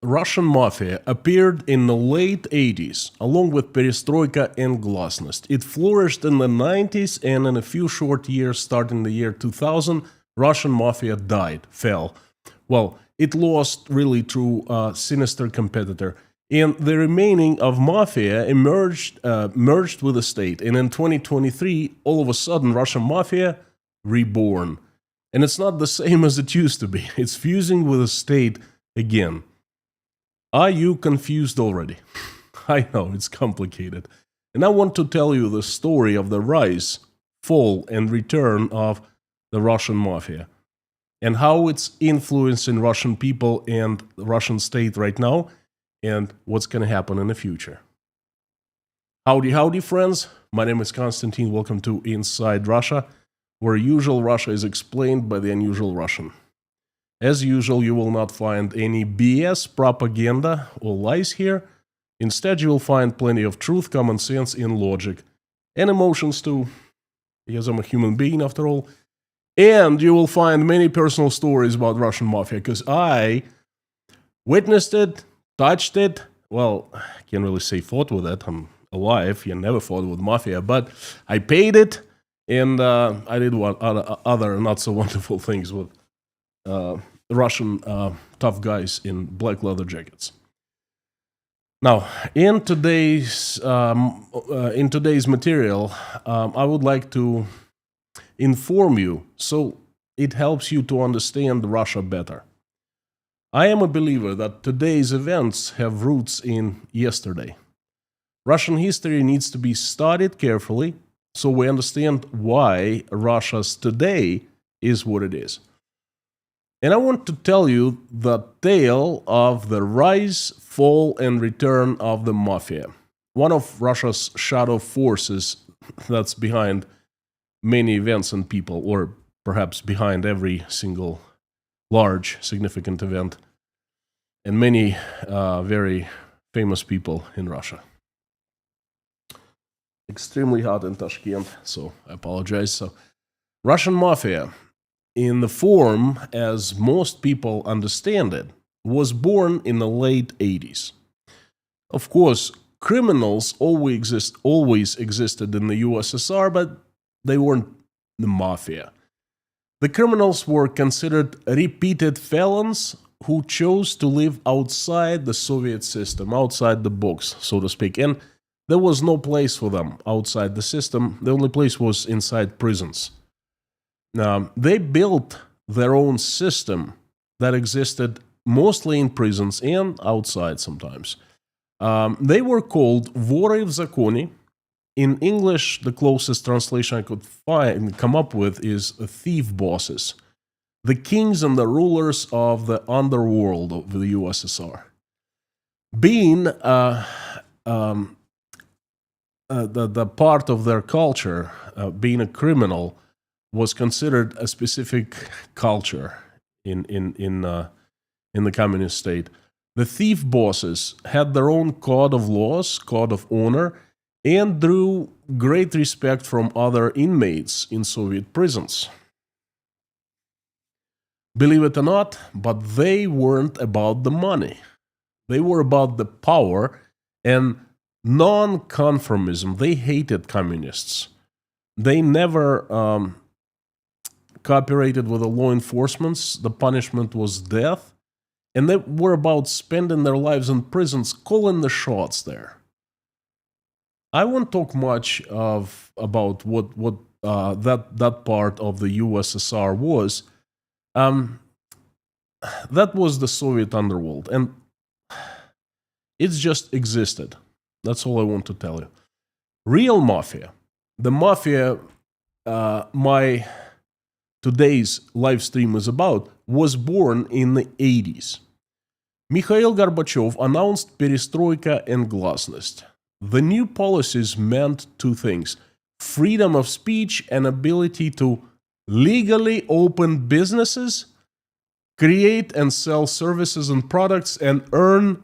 Russian Mafia appeared in the late 80s, along with Perestroika and Glasnost. It flourished in the 90s, and in a few short years, starting the year 2000, Russian Mafia died, fell. Well, it lost really to a sinister competitor. And the remaining of Mafia merged with the state. And in 2023, all of a sudden, Russian Mafia reborn. And it's not the same as it used to be. It's fusing with the state again. Are you confused already? I know, it's complicated. And I want to tell you the story of the rise, fall, and return of the Russian Mafia, and how it's influencing Russian people and the Russian state right now, and what's going to happen in the future. Howdy, howdy, friends. My name is Konstantin. Welcome to Inside Russia, where usual Russia is explained by the unusual Russian. As usual, you will not find any BS, propaganda, or lies here. Instead, you will find plenty of truth, common sense, and logic. And emotions too, because I'm a human being after all. And you will find many personal stories about Russian Mafia, because I witnessed it, touched it. Well, I can't really say fought with it. I'm alive. You never fought with Mafia, but I paid it, and I did other not so wonderful things with Russian tough guys in black leather jackets. Now, in today's material, I would like to inform you so it helps you to understand Russia better. I am a believer that today's events have roots in yesterday. Russian history needs to be studied carefully so we understand why Russia's today is what it is. And I want to tell you the tale of the rise, fall, and return of the Mafia, one of Russia's shadow forces that's behind many events and people, or perhaps behind every single large, significant event, and many very famous people in Russia. Extremely hot in Tashkent, so I apologize. So, Russian Mafia, in the form as most people understand it, was born in the late 80s. Of course, criminals always existed in the USSR, but they weren't the Mafia. The criminals were considered repeated felons who chose to live outside the Soviet system, outside the box, so to speak. And there was no place for them outside the system. The only place was inside prisons. They built their own system that existed mostly in prisons and outside sometimes. They were called vory v zakoni. In English, the closest translation I could come up with is thief bosses, the kings and the rulers of the underworld of the USSR. Being the part of their culture, being a criminal, was considered a specific culture in the communist state. The thief bosses had their own code of laws, code of honor, and drew great respect from other inmates in Soviet prisons. Believe it or not, but they weren't about the money. They were about the power and non-conformism. They hated communists. They never cooperated with the law enforcement. The punishment was death. And they were about spending their lives in prisons, calling the shots there. I won't talk much about what that part of the USSR was. That was the Soviet underworld, and it's just existed. That's all I want to tell you. Real Mafia, the Mafia my today's live stream is about, was born in the 80s. Mikhail Gorbachev announced Perestroika and Glasnost. The new policies meant two things: freedom of speech and ability to legally open businesses, create and sell services and products, and earn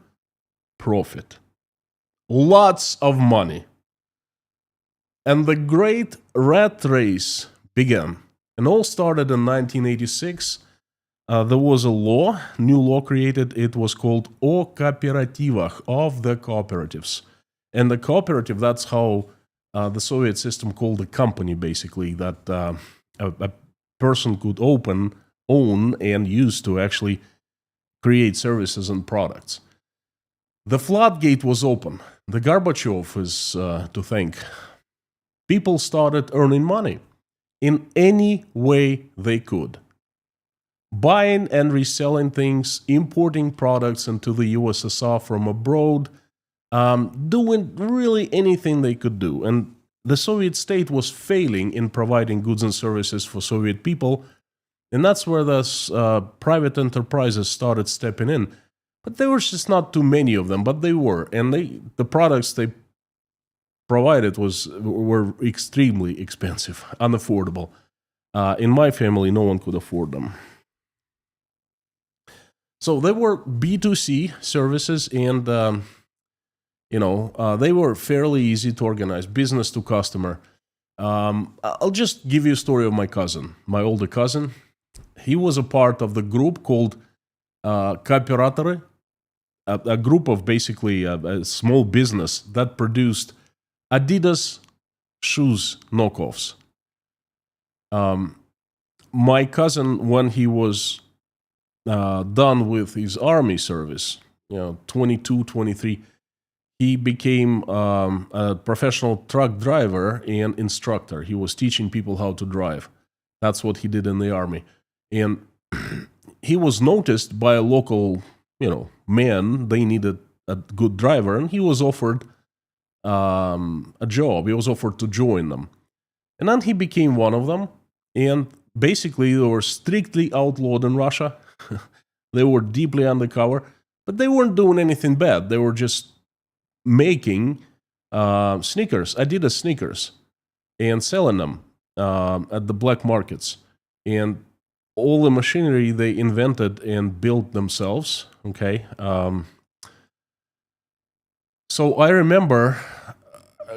profit. Lots of money. And the great rat race began. And all started in 1986 there was a law, new law created. It was called O Cooperativах, of the cooperatives. And the cooperative, that's how the Soviet system called a company, basically, that a person could own, and use to actually create services and products. The floodgate was open. The Gorbachev is to thank. People started earning money in any way they could. Buying and reselling things, importing products into the USSR from abroad, doing really anything they could do. And the Soviet state was failing in providing goods and services for Soviet people, and that's where the private enterprises started stepping in. But there was just not too many of them, but they were. And the products they provided were extremely expensive, unaffordable. In my family, no one could afford them. So they were B2C services, and they were fairly easy to organize, business to customer. I'll just give you a story of my cousin, my older cousin. He was a part of the group called Cooperative, a group of basically a small business that produced Adidas shoes knockoffs. My cousin, when he was done with his army service, 22, 23, he became a professional truck driver and instructor. He was teaching people how to drive. That's what he did in the army. And he was noticed by a local, man. They needed a good driver, and he was offered a job. He was offered to join them. And then he became one of them. And basically, they were strictly outlawed in Russia. They were deeply undercover, but they weren't doing anything bad. They were just making sneakers, Adidas sneakers, and selling them at the black markets. And all the machinery they invented and built themselves, okay? So I remember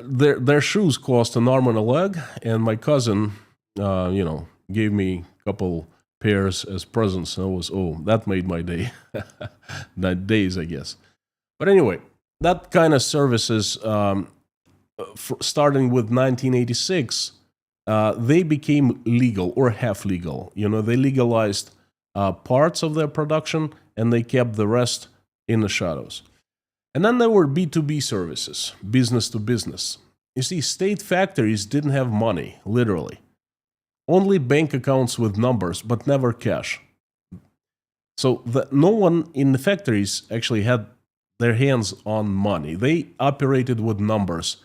their shoes cost an arm and a leg, and my cousin, gave me a couple pairs as presents. And that made my day. Days, I guess. But anyway, that kind of services, starting with 1986, they became legal or half legal. They legalized parts of their production, and they kept the rest in the shadows. And then there were B2B services, business to business. You see, state factories didn't have money, literally. Only bank accounts with numbers, but never cash. So no one in the factories actually had their hands on money. They operated with numbers.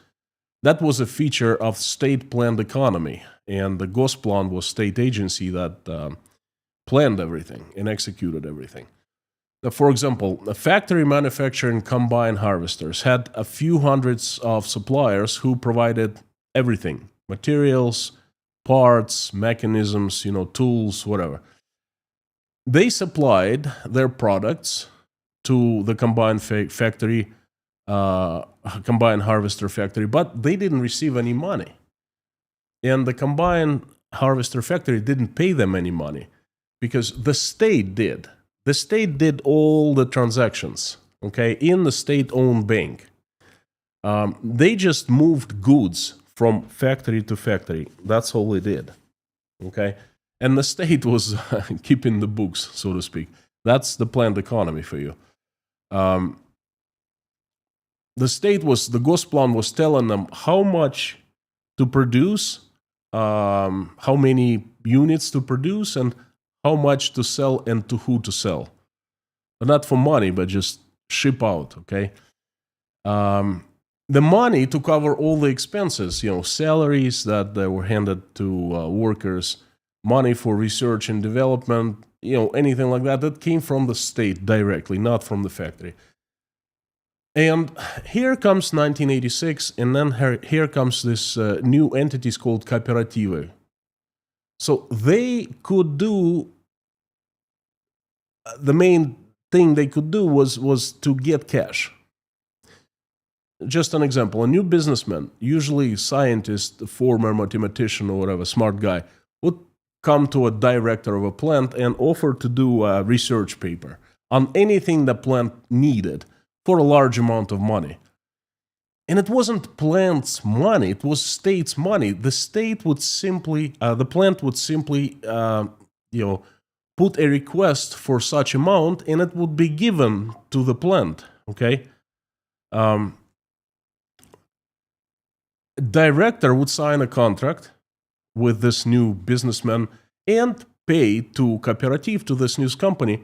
That was a feature of state-planned economy, and the Gosplan was state agency that planned everything and executed everything. For example, a factory manufacturing combine harvesters had a few hundreds of suppliers who provided everything: materials, parts, mechanisms, tools, whatever. They supplied their products to the combine factory, combine harvester factory, but they didn't receive any money. And the combine harvester factory didn't pay them any money because the state did. The state did all the transactions, okay, in the state-owned bank. They just moved goods from factory to factory. That's all they did, okay? And the state was keeping the books, so to speak. That's the planned economy for you. The Gosplan was telling them how much to produce, how many units to produce, and how much to sell and to who to sell. But not for money, but just ship out, okay? The money to cover all the expenses, salaries that were handed to workers, money for research and development, anything like that came from the state directly, not from the factory. And here comes 1986, and then here comes this new entities called Cooperative. So they could do, the main thing they could do was to get cash. Just an example, a new businessman, usually scientist, former mathematician or whatever, smart guy, would come to a director of a plant and offer to do a research paper on anything the plant needed for a large amount of money. And it wasn't plant's money, it was state's money. The state would simply, the plant would simply, put a request for such amount and it would be given to the plant, okay? Director would sign a contract with this new businessman and pay to Cooperative, to this new company,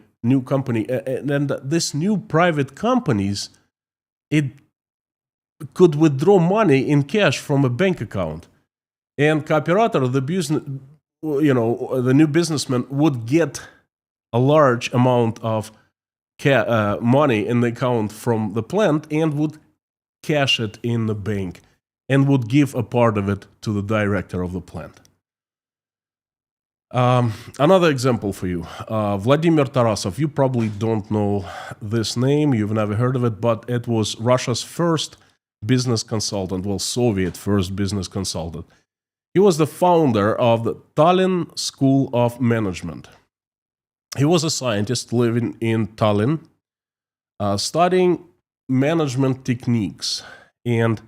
and this new private companies, it could withdraw money in cash from a bank account, and Cooperative, the new businessman, would get a large amount of money in the account from the plant and would cash it in the bank and would give a part of it to the director of the plant. Another example for you, Vladimir Tarasov. You probably don't know this name, you've never heard of it, but it was Russia's first business consultant, Soviet first business consultant. He was the founder of the Tallinn School of Management. He was a scientist living in Tallinn, studying management techniques, and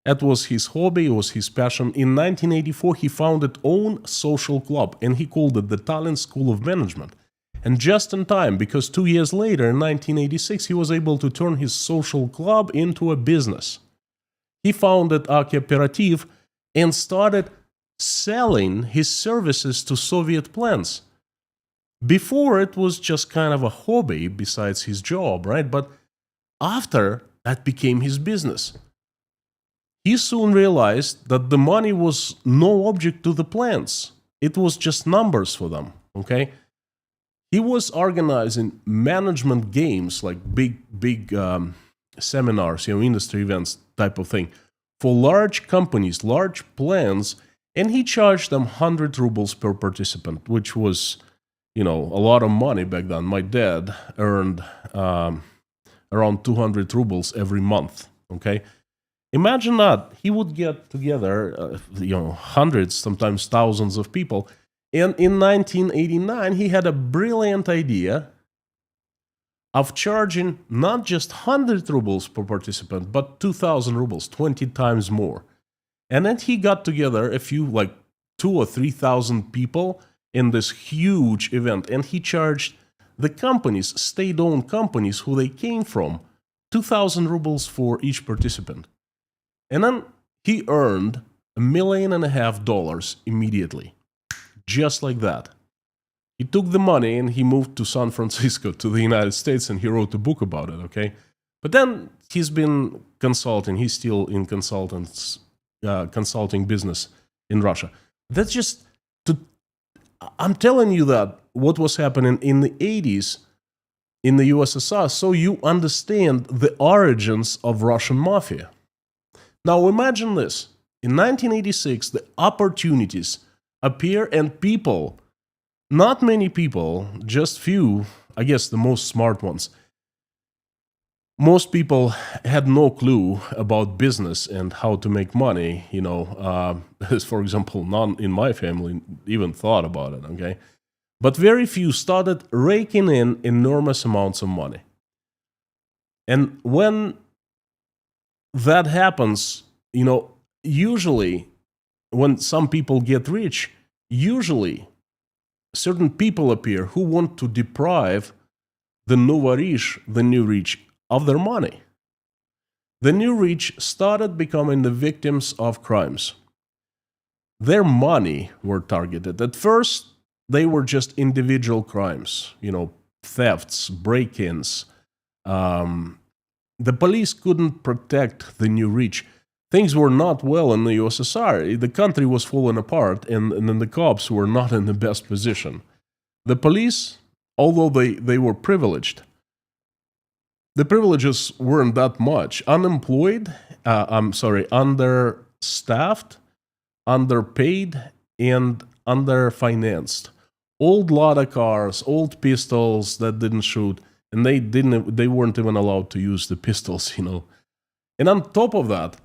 that was his hobby, it was his passion. In 1984, he founded own social club, and he called it the Tallinn School of Management. And just in time, because 2 years later, in 1986, he was able to turn his social club into a business. He founded a cooperative and started selling his services to Soviet plants. Before, it was just kind of a hobby besides his job, right? But after, that became his business. He soon realized that the money was no object to the plants. It was just numbers for them, okay? He was organizing management games, like big seminars, industry events type of thing, for large companies, large plants, and he charged them 100 rubles per participant, which was, a lot of money back then. My dad earned around 200 rubles every month, okay? Imagine that. He would get together, hundreds, sometimes thousands of people. And in 1989, he had a brilliant idea of charging not just 100 rubles per participant, but 2,000 rubles, 20 times more. And then he got together a few, like 2,000 or 3,000 people in this huge event. And he charged the companies, state-owned companies, who they came from, 2,000 rubles for each participant. And then he earned $1.5 million immediately, just like that. He took the money and he moved to San Francisco, to the United States, and he wrote a book about it, okay? But then he's been consulting, he's still in consulting business in Russia. That's just, I'm telling you that what was happening in the 80s in the USSR, so you understand the origins of Russian Mafia. Now imagine this. In 1986, the opportunities appear and people, not many people, just few, I guess the most smart ones, most people had no clue about business and how to make money, for example, none in my family even thought about it, okay? But very few started raking in enormous amounts of money. And when that happens, usually when some people get rich, usually certain people appear who want to deprive the new rich, of their money. The new rich started becoming the victims of crimes. Their money were targeted. At first, they were just individual crimes, thefts, break-ins. The police couldn't protect the new rich. Things were not well in the USSR. The country was falling apart, and then the cops were not in the best position. The police, although they were privileged, the privileges weren't that much. Understaffed, underpaid, and underfinanced. Old Lada cars, old pistols that didn't shoot, and they weren't even allowed to use the pistols, And on top of that,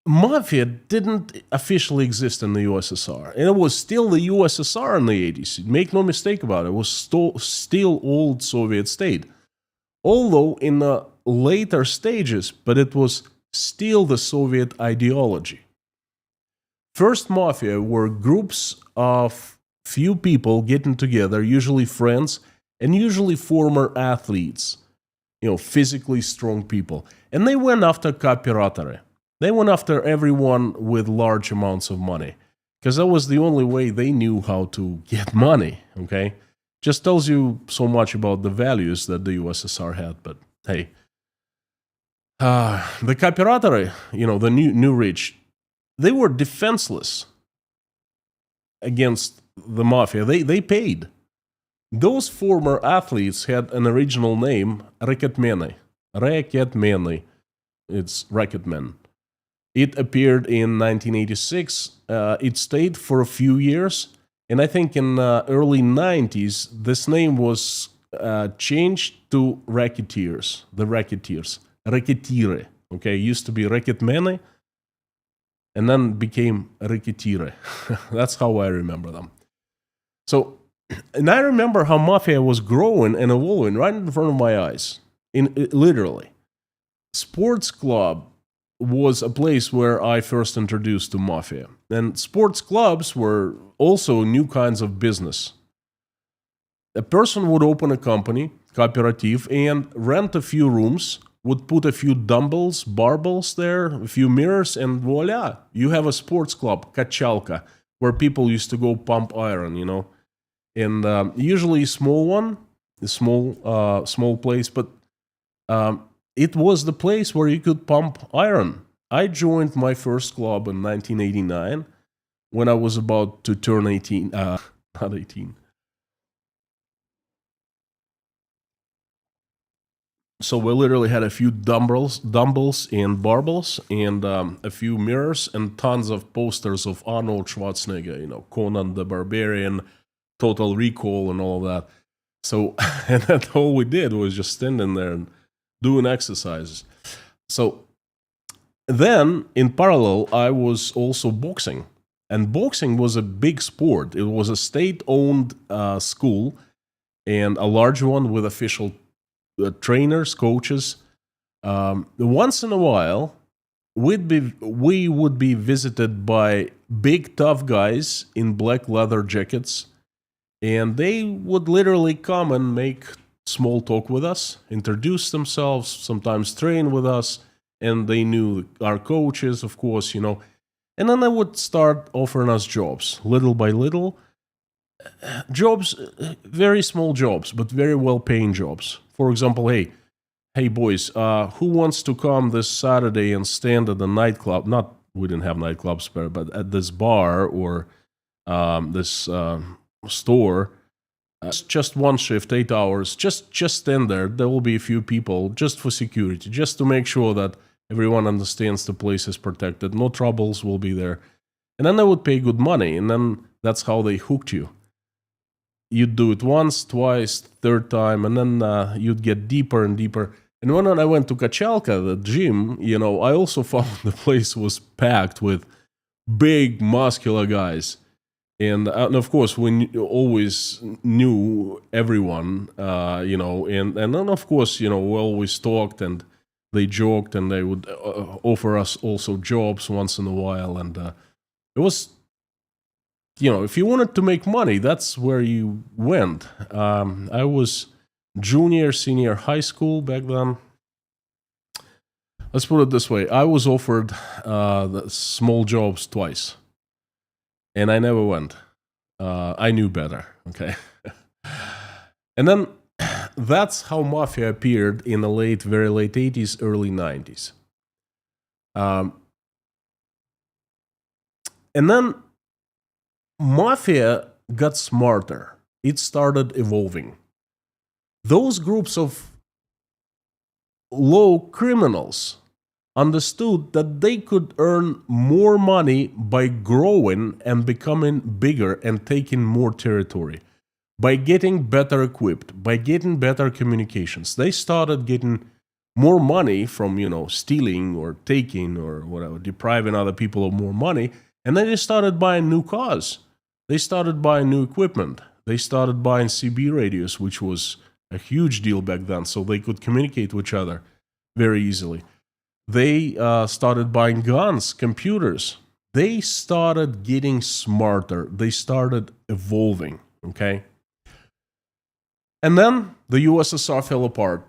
Mafia didn't officially exist in the USSR, and it was still the USSR in the 80s. Make no mistake about it, it was still old Soviet state. Although in the later stages, but it was still the Soviet ideology. First Mafia were groups of few people getting together, usually friends, and usually former athletes, physically strong people. And they went after Cooperative. They went after everyone with large amounts of money, because that was the only way they knew how to get money, okay? Just tells you so much about the values that the USSR had, but hey. The Cooperative, the new rich, they were defenseless against the mafia. They paid. Those former athletes had an original name, Racketmeny. Racketmeny. It's Racketmen. It appeared in 1986. It stayed for a few years. And I think in early 90s, this name was changed to racketeers. The racketeers. Racketeere. Okay, it used to be Racketmeny. And then became racketeere. That's how I remember them. So, and I remember how Mafia was growing and evolving right in front of my eyes. Literally. Sports club was a place where I first introduced to Mafia. And sports clubs were also new kinds of business. A person would open a company, Cooperative, and rent a few rooms, would put a few dumbbells, barbells there, a few mirrors, and voila, you have a sports club, Kachalka, where people used to go pump iron, And usually a small one, a small place, but it was the place where you could pump iron. I joined my first club in 1989 when I was about to turn 18, not 18. So we literally had a few dumbbells and barbells and a few mirrors and tons of posters of Arnold Schwarzenegger, Conan the Barbarian, Total Recall and all of that. So, and that's all we did was just standing there and doing exercises. So then, in parallel, I was also boxing. And boxing was a big sport. It was a state-owned school, and a large one with official trainers, coaches. Once in a while, we would be visited by big, tough guys in black leather jackets, and they would literally come and make small talk with us, introduce themselves, sometimes train with us, and they knew our coaches, of course, And then they would start offering us jobs, little by little. Jobs, very small jobs, but very well-paying jobs. For example, hey boys, who wants to come this Saturday and stand at the nightclub? We didn't have nightclubs, but at this bar or this store. Just one shift, 8 hours. Just stand there. There will be a few people just for security, just to make sure that everyone understands the place is protected. No troubles will be there. And then they would pay good money, and then that's how they hooked you. You'd do it once, twice, third time, and then you'd get deeper and deeper. And when I went to Kachalka, the gym, I also found the place was packed with big, muscular guys. And of course, we always knew everyone, and then of course, we always talked and they joked and they would offer us also jobs once in a while. And it was, if you wanted to make money, that's where you went. I was junior, senior high school back then. Let's put it this way. I was offered the small jobs twice. And I never went. I knew better, okay? And then that's how Mafia appeared in the very late 80s, early 90s. And then Mafia got smarter. It started evolving. Those groups of low criminals understood that they could earn more money by growing and becoming bigger and taking more territory, by getting better equipped, by getting better communications. They started getting more money from, stealing or taking or whatever, depriving other people of more money. And then they started buying new cars. They started buying new equipment. They started buying CB radios, which was a huge deal back then, so they could communicate with each other very easily. They started buying guns, computers. They started getting smarter. They started evolving, okay? And then the USSR fell apart,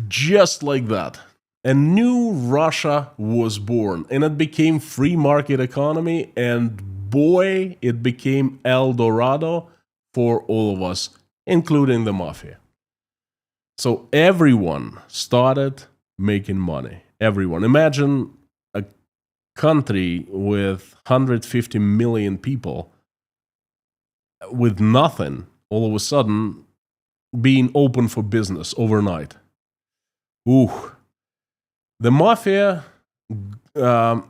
just like that. A new Russia was born, and it became free market economy, and boy, it became El Dorado for all of us, including the mafia. So everyone started making money. Everyone. Imagine a country with 150 million people with nothing all of a sudden being open for business overnight. Ooh. The mafia, let's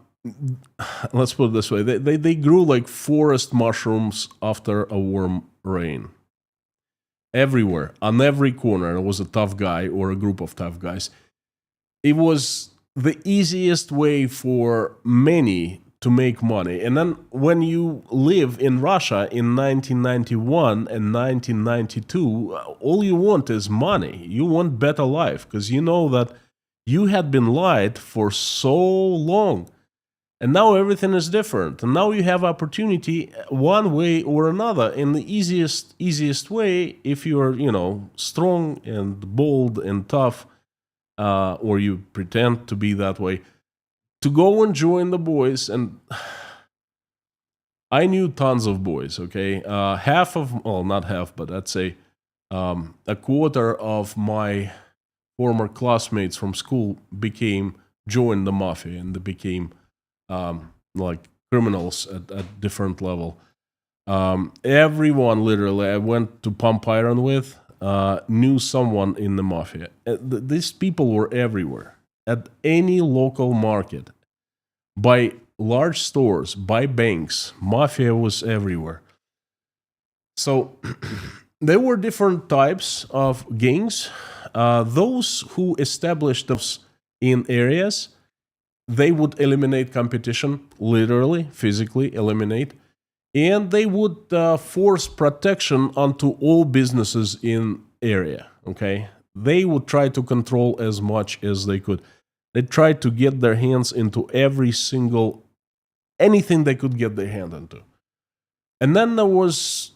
put it this way, they grew like forest mushrooms after a warm rain. Everywhere, on every corner, there was a tough guy or a group of tough guys. It was the easiest way for many to make money. And then when you live in Russia in 1991 and 1992, all you want is money. You want better life because you know that you had been lied for so long. And now everything is different. And now you have opportunity one way or another. In the easiest way, if you're, strong and bold and tough, or you pretend to be that way, to go and join the boys. And I knew tons of boys, okay? Half of, well, not half, but I'd say a quarter of my former classmates from school joined the mafia, and they became like criminals at different level. Everyone, literally, I went to pump iron with, knew someone in the mafia. These people were everywhere, at any local market, by large stores, by banks. Mafia was everywhere. So there were different types of gangs. Those who established themselves in areas, they would eliminate competition, literally, physically eliminate, and they would force protection onto all businesses in area, okay? They would try to control as much as they could. They tried to get their hands into anything they could get their hand into. And then there was,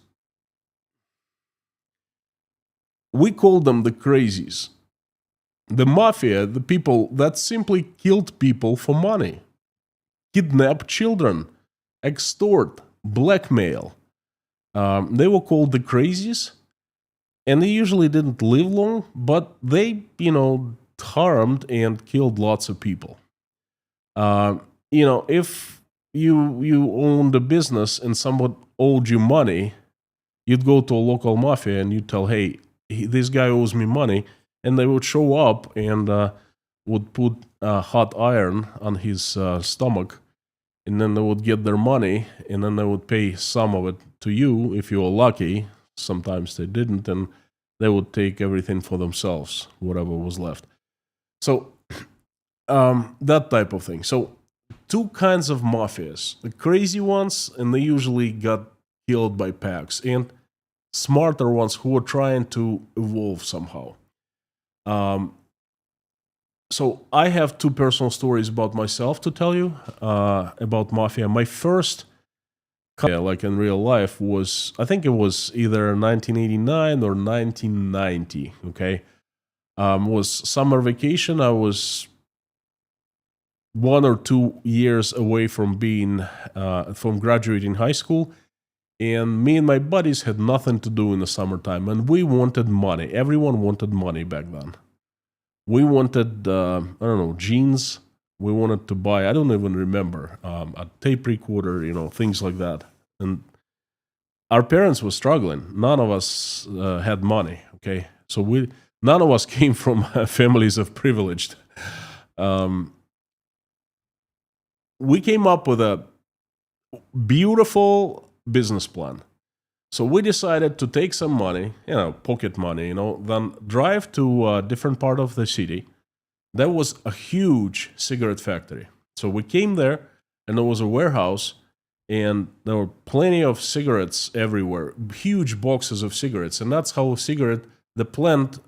we called them the crazies. The mafia, the people that simply killed people for money, kidnap children, extort, blackmail. They were called the crazies, and they usually didn't live long, but they, harmed and killed lots of people. If you owned a business and someone owed you money, you'd go to a local mafia and you'd tell, hey, this guy owes me money. And they would show up and would put hot iron on his stomach, and then they would get their money, and then they would pay some of it to you if you were lucky. Sometimes they didn't, and they would take everything for themselves, whatever was left. So that type of thing. So two kinds of mafias: the crazy ones, and they usually got killed by packs, and smarter ones who were trying to evolve somehow. So I have two personal stories about myself to tell you about mafia. My first, like in real life, was, I think it was either 1989 or 1990. Okay, was summer vacation. I was 1 or 2 years away from from graduating high school. And me and my buddies had nothing to do in the summertime, and we wanted money. Everyone wanted money back then. We wanted, jeans. We wanted to buy, I don't even remember, a tape recorder, things like that. And our parents were struggling. None of us had money, okay? So none of us came from families of privileged. We came up with a beautiful business plan. So we decided to take some money, pocket money, then drive to a different part of the city, That was a huge cigarette factory. So we came there, and there was a warehouse, and there were plenty of cigarettes everywhere, huge boxes of cigarettes, and that's how the plant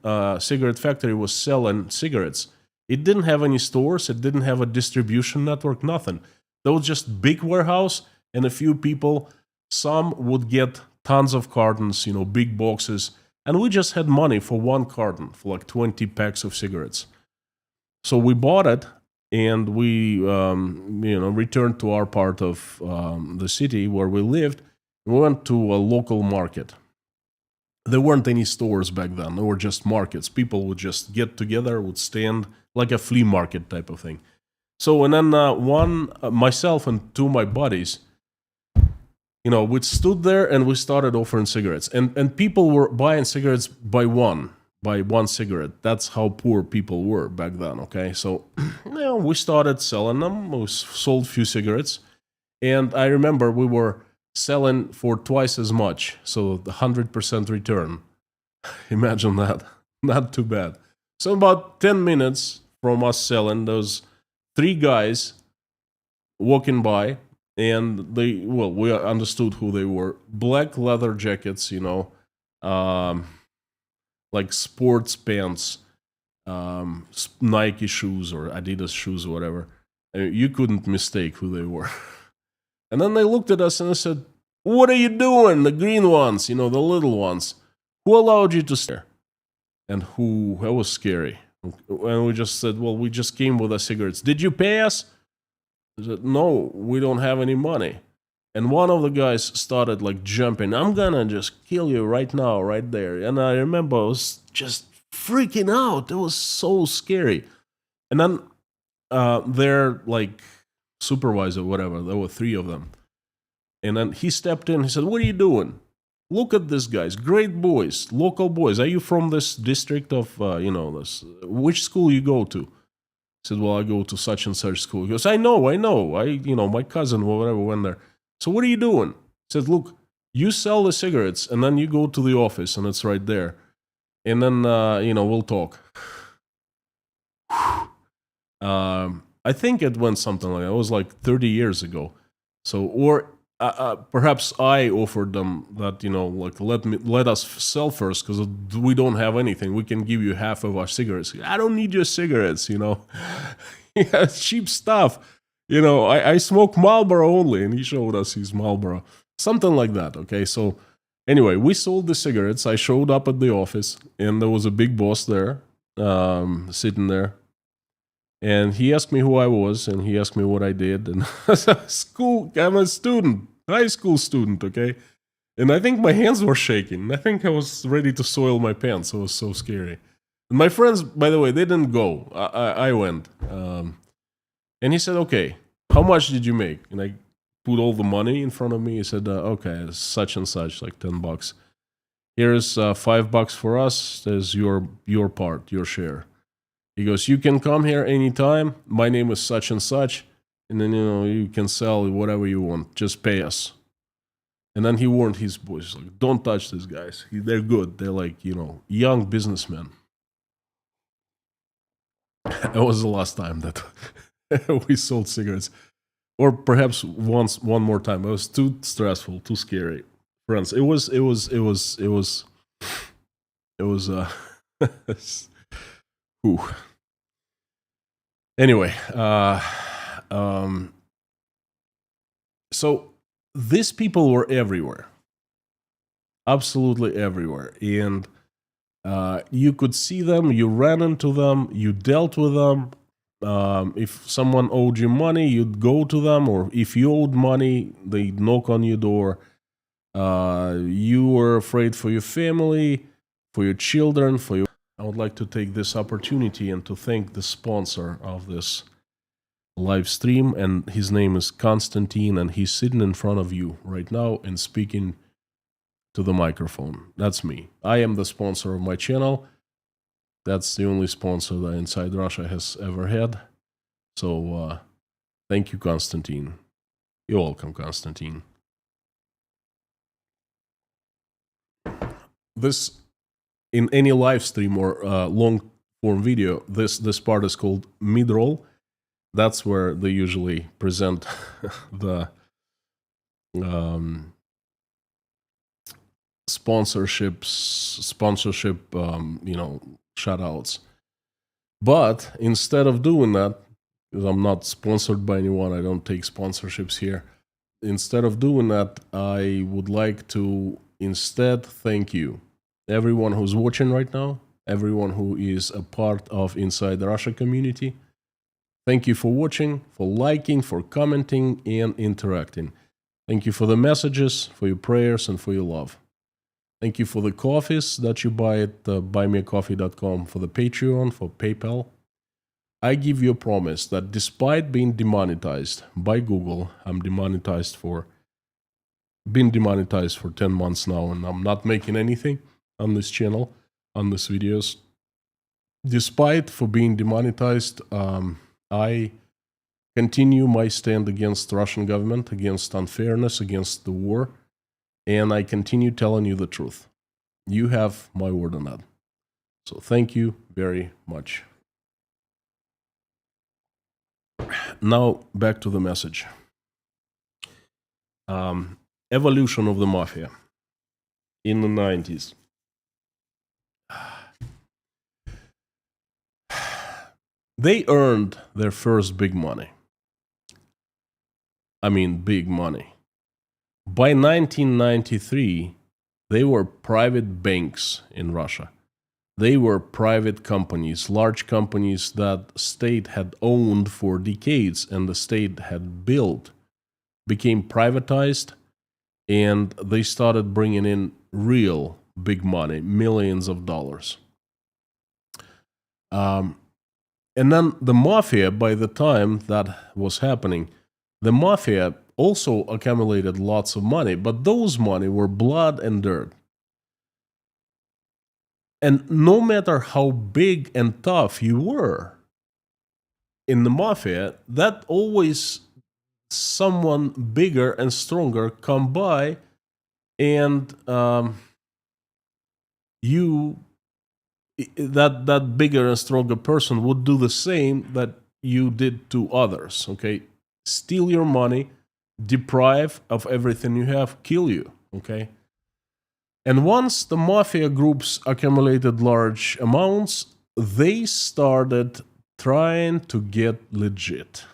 cigarette factory was selling cigarettes. It didn't have any stores, it didn't have a distribution network, nothing. There was just big warehouse and a few people. Some would get tons of cartons, big boxes, and we just had money for one carton for like 20 packs of cigarettes. So we bought it, and we returned to our part of the city where we lived. We went to a local market. There weren't any stores back then. There were just markets. People would just get together, would stand like a flea market type of thing. So, and then myself and two of my buddies, we stood there and we started offering cigarettes. And people were buying cigarettes by one cigarette. That's how poor people were back then, okay? So, we started selling them. We sold a few cigarettes. And I remember we were selling for twice as much. So, the 100% return. Imagine that. Not too bad. So, about 10 minutes from us selling, those three guys walking by, and we understood who they were. Black leather jackets, like sports pants, Nike shoes or Adidas shoes or whatever. You couldn't mistake who they were. And then they looked at us and they said, "What are you doing? The green ones, the little ones. Who allowed you to stare?" And that was scary. And we just said, "Well, we just came with the cigarettes. Did you pay us?" They said, "No, we don't have any money." And one of the guys started like jumping. "I'm gonna just kill you right now, right there." And I remember I was just freaking out. It was so scary. And then their like supervisor, whatever, there were three of them. And then he stepped in. He said, "What are you doing? Look at these guys, great boys, local boys. Are you from this district of, this? Which school you go to?" I said, "Well, I go to such and such school." He goes, I know. My cousin or whatever went there. "So what are you doing?" He said, "Look, you sell the cigarettes, and then you go to the office, and it's right there. And then, we'll talk." I think it went something like that. It was like 30 years ago. So, or perhaps I offered them that, let us sell first because we don't have anything. We can give you half of our cigarettes. "I don't need your cigarettes, Yeah, cheap stuff. I smoke Marlboro only." And he showed us his Marlboro. Something like that, okay? So anyway, we sold the cigarettes. I showed up at the office, and there was a big boss there, sitting there. And he asked me who I was, and he asked me what I did. And I'm a student, high school student, okay? And I think my hands were shaking. I think I was ready to soil my pants. It was so scary. And my friends, by the way, they didn't go. I went. And he said, "Okay, how much did you make?" And I put all the money in front of me. He said, "Okay, such and such, like $10. Here's $5 for us. There's your part, your share." He goes, "You can come here anytime. My name is such and such. And then, you can sell whatever you want. Just pay us." And then he warned his boys, like, "Don't touch these guys. They're good. They're like, young businessmen." That was the last time that we sold cigarettes. Or perhaps one more time. It was too stressful, too scary. Friends, it was, ooh. Anyway, so these people were everywhere, absolutely everywhere, and you could see them, you ran into them, you dealt with them. If someone owed you money, you'd go to them, or if you owed money, they'd knock on your door. You were afraid for your family, for your children, I would like to take this opportunity and to thank the sponsor of this live stream, and his name is Konstantin, and he's sitting in front of you right now and speaking to the microphone. That's me. I am the sponsor of my channel. That's the only sponsor that Inside Russia has ever had. So, thank you, Konstantin. You're welcome, Konstantin. This, in any live stream or long form video. This part is called mid-roll. That's where they usually present the sponsorship, shout outs. But instead of doing that, because I'm not sponsored by anyone, I don't take sponsorships here. Instead of doing that, I would like to instead thank you, everyone who's watching right now, everyone who is a part of Inside the Russia community. Thank you for watching, for liking, for commenting, and interacting. Thank you for the messages, for your prayers, and for your love. Thank you for the coffees that you buy at buymeacoffee.com, for the Patreon, for PayPal. I give you a promise that despite being demonetized by Google, been demonetized for 10 months now, and I'm not making anything on this channel, on these videos. Despite for being demonetized, I continue my stand against the Russian government, against unfairness, against the war, and I continue telling you the truth. You have my word on that. So thank you very much. Now back to the message. Evolution of the mafia in the 90s. They earned their first big money. I mean, big money. By 1993, they were private banks in Russia. They were private companies, large companies that state had owned for decades and the state had built, became privatized, and they started bringing in real big money, millions of dollars. And then the mafia, by the time that was happening, the mafia also accumulated lots of money, but those money were blood and dirt. And no matter how big and tough you were in the mafia, that always someone bigger and stronger come by, and that bigger and stronger person would do the same that you did to others. Okay, steal your money, deprive of everything you have, kill you. Okay. And once the mafia groups accumulated large amounts, they started trying to get legit.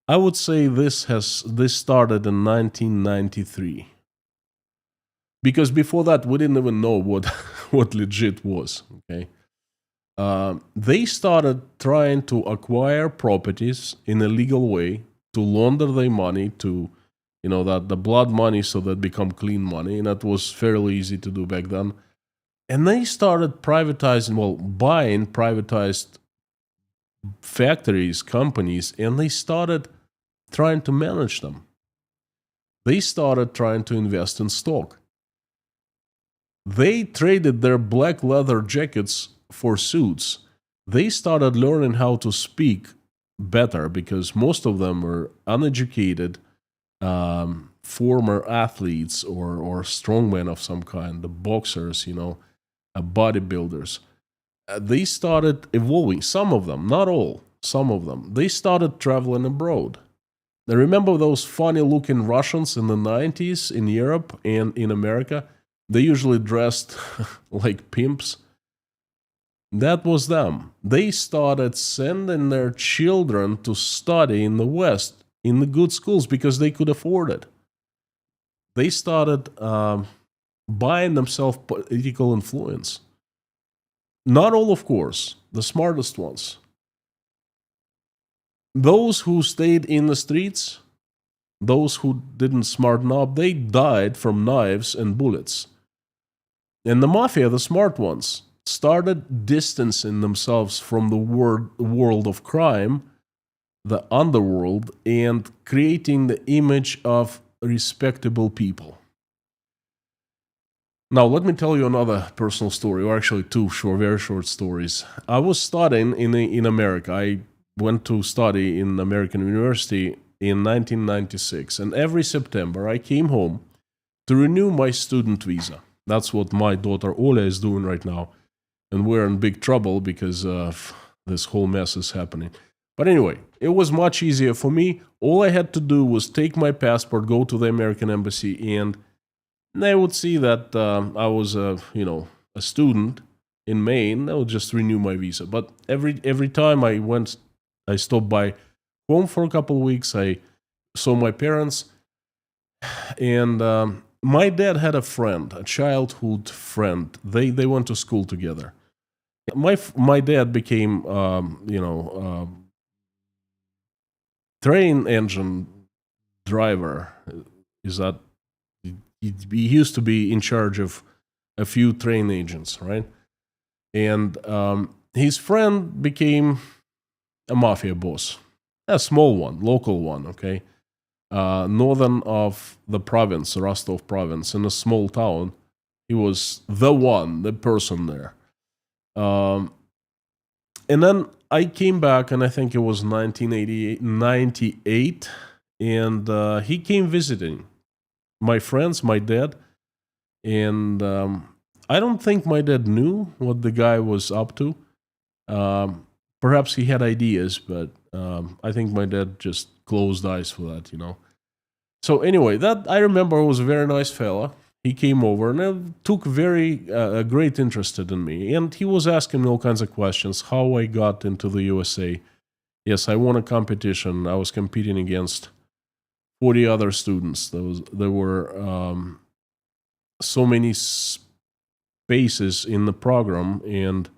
I would say this started in 1993. Because before that, we didn't even know what legit was. Okay, they started trying to acquire properties in a legal way to launder their money to, that the blood money, so that become clean money, and that was fairly easy to do back then. And they started buying privatized factories, companies, and they started trying to manage them. They started trying to invest in stock. They traded their black leather jackets for suits. They started learning how to speak better because most of them were uneducated, former athletes or strongmen of some kind, the boxers, bodybuilders. They started evolving. Some of them, not all, some of them. They started traveling abroad. Now, remember those funny-looking Russians in the 90s in Europe and in America? They usually dressed like pimps. That was them. They started sending their children to study in the West, in the good schools, because they could afford it. They started buying themselves political influence. Not all, of course, the smartest ones. Those who stayed in the streets, those who didn't smarten up, they died from knives and bullets. And the mafia, the smart ones, started distancing themselves from the world of crime, the underworld, and creating the image of respectable people. Now, let me tell you another personal story, or actually two very short stories. I was studying in America. I went to study in American University in 1996, and every September I came home to renew my student visa. That's what my daughter Ola is doing right now. and we're in big trouble because this whole mess is happening. But anyway, it was much easier for me. All I had to do was take my passport, go to the American embassy, and they would see that I was a student in Maine. They would just renew my visa. But every time I stopped by home for a couple of weeks. I saw my parents, and my dad had a friend, a childhood friend. They went to school together. My dad became train engine driver. Is that he used to be in charge of a few train agents, right? And his friend became a mafia boss, a small one, local one, okay, northern of the province, Rostov province, in a small town. He was the person there. And then I came back, and I think it was 1998, and he came visiting my friends, my dad, and I don't think my dad knew what the guy was up to. Perhaps he had ideas, but I think my dad just closed eyes for that, So anyway, that I remember was a very nice fella. He came over and took a great interest in me, and he was asking me all kinds of questions. How I got into the USA? Yes, I won a competition. I was competing against 40 other students. There were so many spaces in the program, and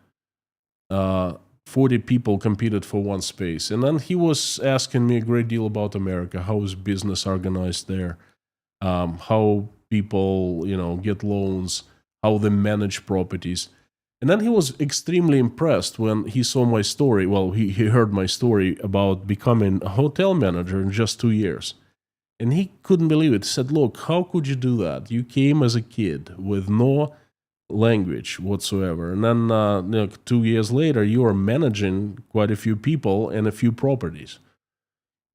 40 people competed for one space. And then he was asking me a great deal about America. How is business organized there? How people, get loans, how they manage properties. And then he was extremely impressed when he saw my story. Well, he heard my story about becoming a hotel manager in just 2 years. And he couldn't believe it. He said, look, how could you do that? You came as a kid with no language whatsoever. And then 2 years later, you are managing quite a few people and a few properties.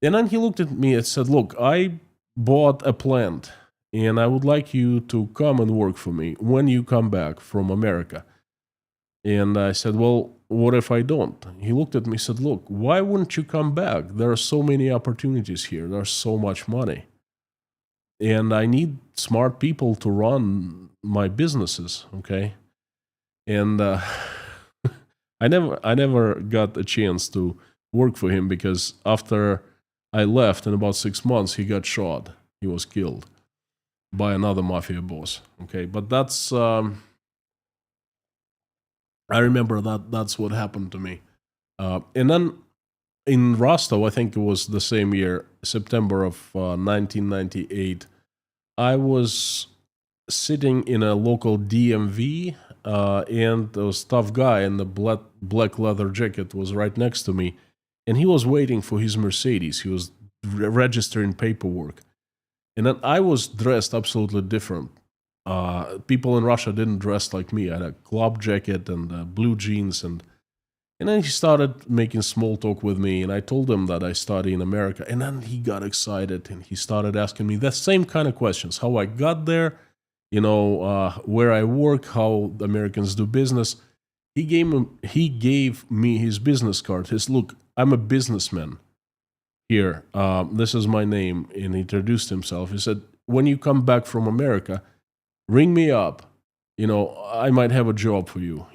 And then he looked at me and said, look, I bought a plant, and I would like you to come and work for me when you come back from America. And I said, well, what if I don't? He looked at me and said, look, why wouldn't you come back? There are so many opportunities here. There's so much money. And I need smart people to run my businesses, okay? And I never got a chance to work for him, because after I left in about 6 months, he got shot. He was killed by another mafia boss, okay? But that's... I remember that's what happened to me. And then in Rostov, I think it was the same year, September of 1998, I was sitting in a local DMV, and this tough guy in the black leather jacket was right next to me, and he was waiting for his Mercedes. He was registering paperwork. And then I was dressed absolutely different. People in Russia didn't dress like me. I had a club jacket and blue jeans, and then he started making small talk with me, and I told him that I study in America, and then he got excited, and he started asking me the same kind of questions: how I got there, where I work, how Americans do business. He gave me his business card. His look, I'm a businessman. Here, this is my name, and he introduced himself. He said, when you come back from America, ring me up. I might have a job for you.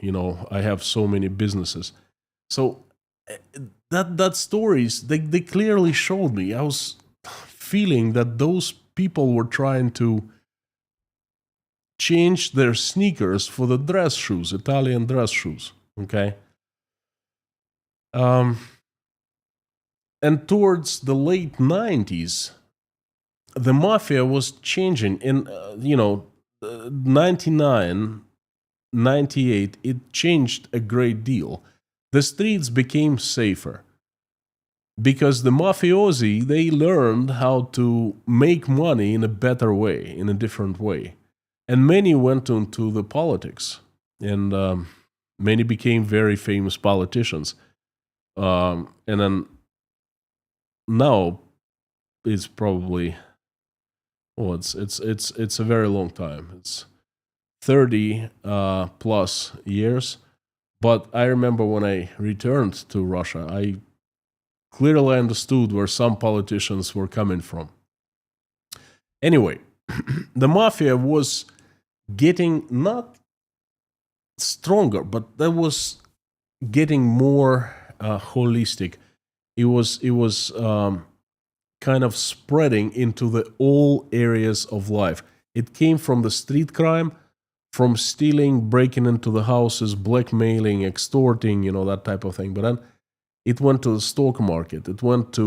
I have so many businesses. So that stories, they clearly showed me. I was feeling that those people were trying to change their sneakers for the dress shoes, Italian dress shoes. Okay. And towards the late 90s, the mafia was changing. In 99, 98, it changed a great deal. The streets became safer because the mafiosi, they learned how to make money in a better way, in a different way. And many went into the politics, and many became very famous politicians. And then now it's probably, it's a very long time. It's 30 plus years But I remember when I returned to Russia, I clearly understood where some politicians were coming from. Anyway, the mafia was getting not stronger, but that was getting more holistic. It was kind of spreading into the all areas of life. It came from the street crime, from stealing, breaking into the houses, blackmailing, extorting, that type of thing. But then it went to the stock market. It went to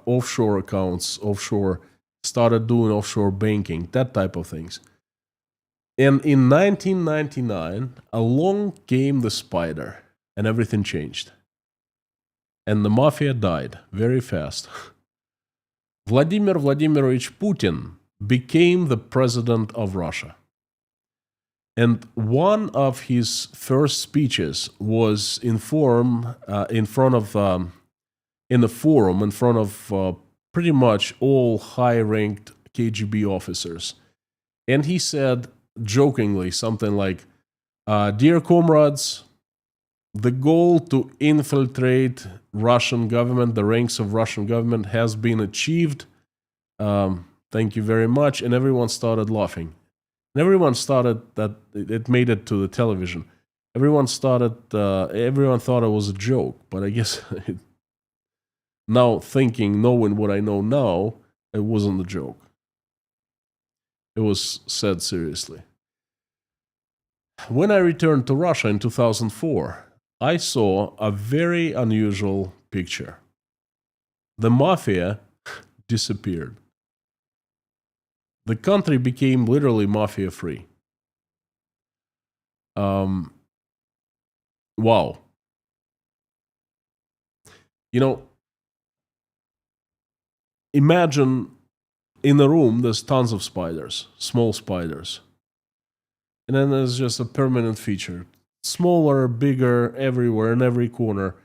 offshore accounts, started doing offshore banking, that type of things. And in 1999, along came the spider, and everything changed. And the mafia died very fast. Vladimir Vladimirovich Putin became the president of Russia. And one of his first speeches was in the forum, in front of pretty much all high-ranked KGB officers. And he said jokingly something like, "Dear comrades, the goal to infiltrate Russian government, the ranks of Russian government, has been achieved. Thank you very much." And everyone started laughing. And everyone started that it made it to the television. Everyone thought it was a joke, but I guess now knowing what I know now, it wasn't a joke. It was said seriously. When I returned to Russia in 2004, I saw a very unusual picture. The mafia disappeared. The country became literally mafia-free. Wow. Imagine in a room there's tons of spiders, small spiders. And then there's just a permanent feature. Smaller, bigger, everywhere, in every corner.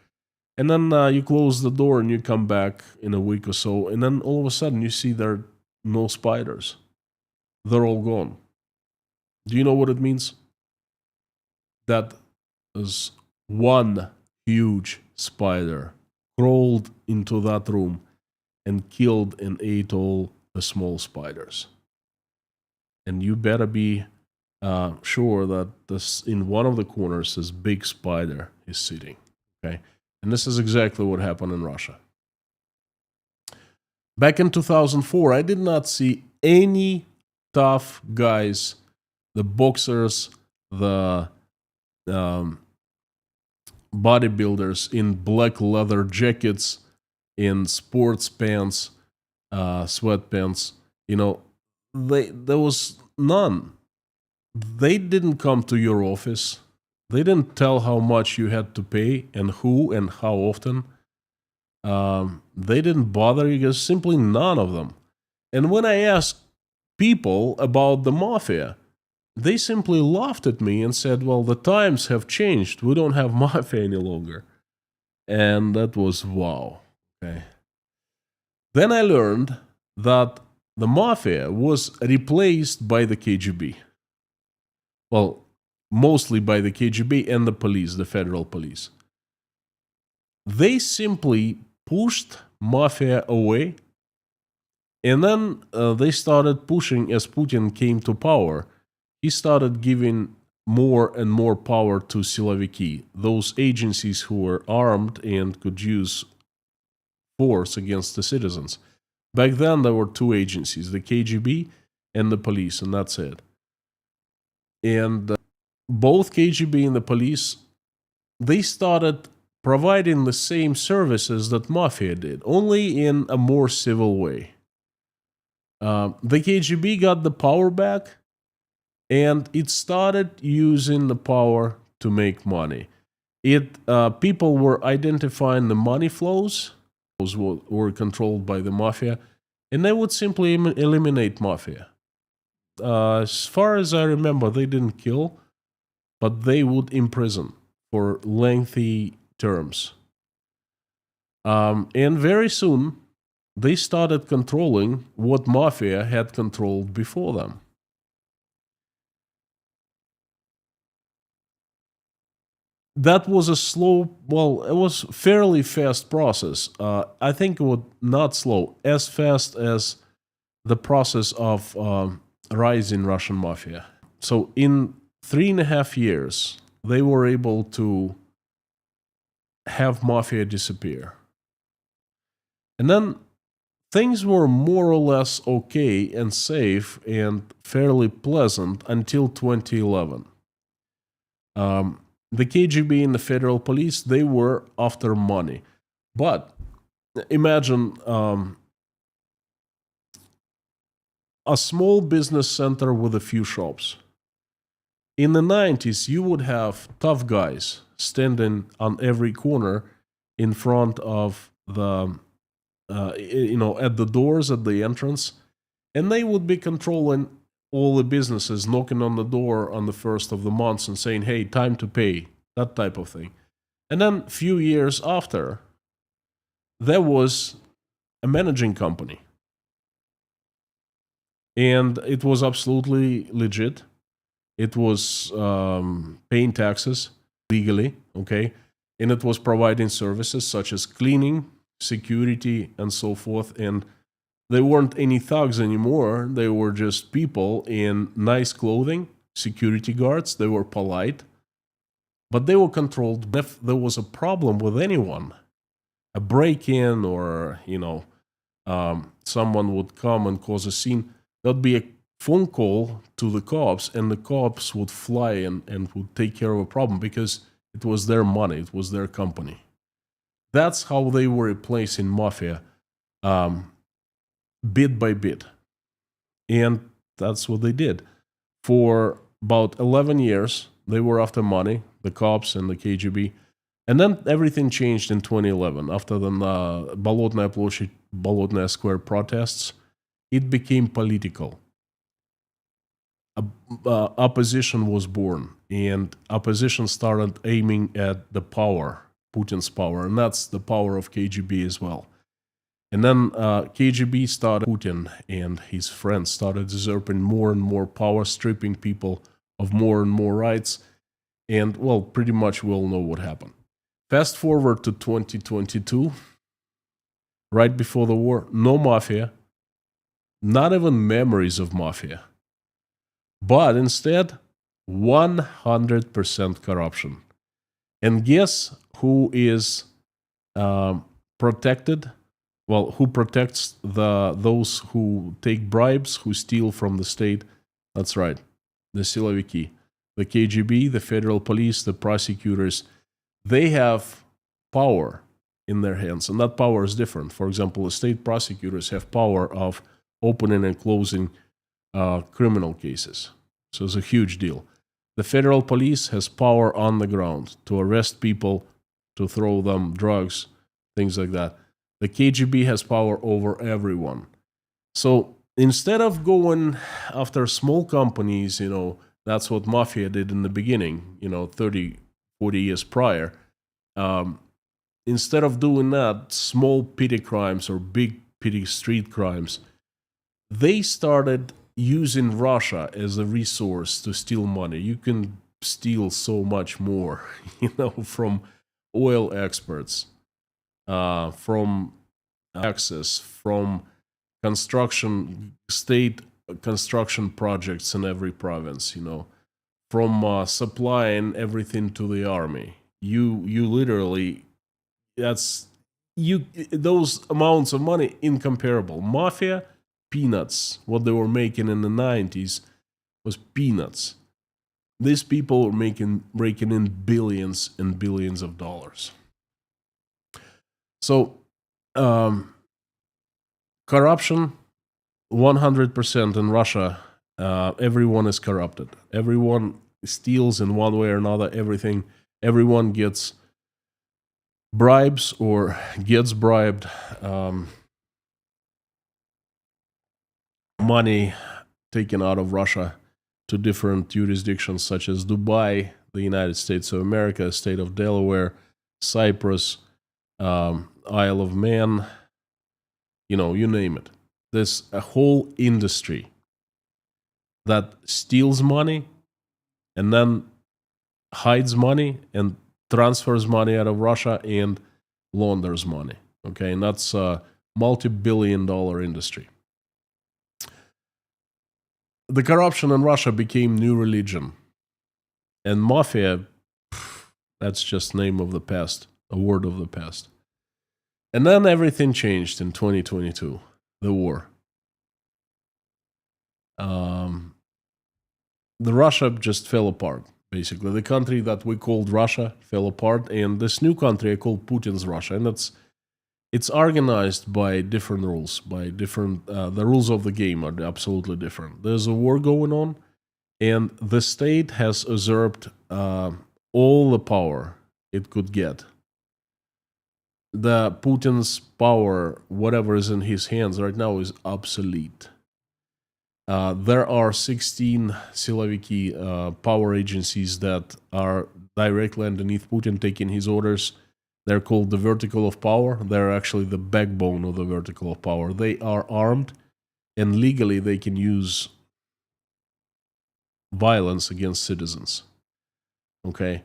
And then you close the door and you come back in a week or so, and then all of a sudden you see there are no spiders. They're all gone. Do you know what it means? That is one huge spider crawled into that room and killed and ate all the small spiders. And you better be sure that in one of the corners this big spider is sitting. Okay, and this is exactly what happened in Russia. Back in 2004, I did not see any tough guys, the boxers, the bodybuilders in black leather jackets, in sports pants, sweatpants. There was none. They didn't come to your office. They didn't tell how much you had to pay and who and how often. They didn't bother you, because simply none of them. And when I asked people about the mafia, they simply laughed at me and said, "Well, the times have changed. We don't have mafia any longer." And that was wow. Okay. Then I learned that the mafia was replaced by the KGB. Well, mostly by the KGB and the police, the federal police. They simply pushed mafia away, and then they started pushing as Putin came to power. He started giving more and more power to siloviki, those agencies who were armed and could use force against the citizens. Back then, there were two agencies, the KGB and the police, and that's it. And both KGB and the police, they started providing the same services that mafia did, only in a more civil way. The KGB got the power back, and it started using the power to make money. People were identifying the money flows, those were controlled by the mafia, and they would simply eliminate mafia. As far as I remember, they didn't kill, but they would imprison for lengthy terms. And very soon, they started controlling what mafia had controlled before them. that was a slow, well, it was fairly fast process. I think it was not slow, as fast as the process of rise in Russian mafia. So in 3.5 years, they were able to have mafia disappear. And then things were more or less okay and safe and fairly pleasant until 2011. The KGB and the federal police, they were after money. But imagine a small business center with a few shops. In the 90s, you would have tough guys standing on every corner in front of the, at the doors, at the entrance, and they would be controlling all the businesses, knocking on the door on the first of the month and saying, hey, time to pay, that type of thing. And then a few years after, there was a managing company. And it was absolutely legit. It was paying taxes legally, okay? And it was providing services such as cleaning, security, and so forth. And they weren't any thugs anymore. They were just people in nice clothing, security guards. They were polite, but they were controlled. If there was a problem with anyone, a break-in or, someone would come and cause a scene, there'd be a phone call to the cops, and the cops would fly and would take care of a problem because it was their money, it was their company. That's how they were replacing mafia, bit by bit. And that's what they did. For about 11 years, they were after money, the cops and the KGB. And then everything changed in 2011 after the Bolotnaya Ploshchad, Bolotnaya Square protests. It became political. Opposition was born, and opposition started aiming at the power, Putin's power, and that's the power of KGB as well. And then KGB started, Putin and his friends started usurping more and more power, stripping people of more and more rights, and, well, pretty much we all know what happened. Fast forward to 2022, right before the war, no mafia, not even memories of mafia, but instead 100% corruption. And guess who is protected? Well, who protects those who take bribes, who steal from the state? That's right, the siloviki, the KGB, the federal police, the prosecutors. They have power in their hands, and that power is different. For example, the state prosecutors have power of opening and closing criminal cases. So it's a huge deal. The federal police has power on the ground to arrest people, to throw them drugs, things like that. The KGB has power over everyone. So instead of going after small companies, that's what mafia did in the beginning, 30, 40 years prior. Instead of doing that, small petty crimes or big petty street crimes, they started using Russia as a resource to steal money. You can steal so much more, from oil experts, from taxes, from state construction projects in every province, from supplying everything to the army. You literally, those amounts of money, incomparable. Mafia, peanuts. What they were making in the 90s was peanuts. These people were raking in billions and billions of dollars. So, corruption, 100% in Russia. Everyone is corrupted. Everyone steals in one way or another everything. Everyone gets bribes or gets bribed. Money taken out of Russia to different jurisdictions such as Dubai, the United States of America, state of Delaware, Cyprus, Isle of Man, you name it. There's a whole industry that steals money and then hides money and transfers money out of Russia and launders money. Okay, and that's a multi-billion-dollar industry. The corruption in Russia became new religion, and mafia, that's just name of the past, a word of the past. And then everything changed in 2022, the war. The Russia just fell apart, basically. The country that we called Russia fell apart, and this new country I call Putin's Russia, and it's organized by different rules, by different, the rules of the game are absolutely different. There's a war going on, and the state has usurped all the power it could get. The Putin's power, whatever is in his hands right now, is obsolete. There are 16 Siloviki power agencies that are directly underneath Putin, taking his orders. They're called the vertical of power. They're actually the backbone of the vertical of power. They are armed, and legally they can use violence against citizens. Okay.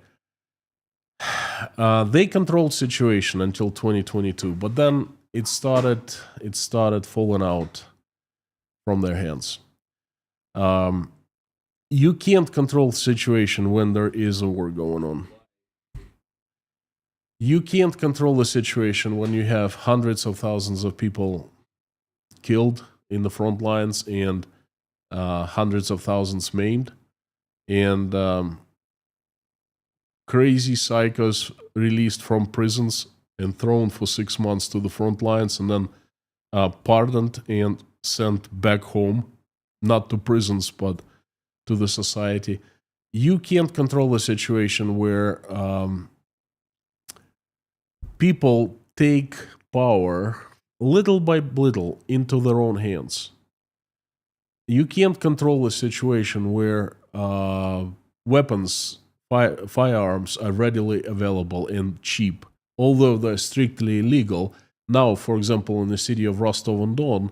They controlled situation until 2022, but then it started falling out from their hands. You can't control the situation when there is a war going on. You can't control the situation when you have hundreds of thousands of people killed in the front lines and hundreds of thousands maimed, and crazy psychos released from prisons and thrown for 6 months to the front lines and then pardoned and sent back home, not to prisons, but to the society. You can't control the situation where people take power little by little into their own hands. You can't control the situation where weapons, firearms are readily available and cheap, although they're strictly illegal. Now, for example, in the city of Rostov-on-Don,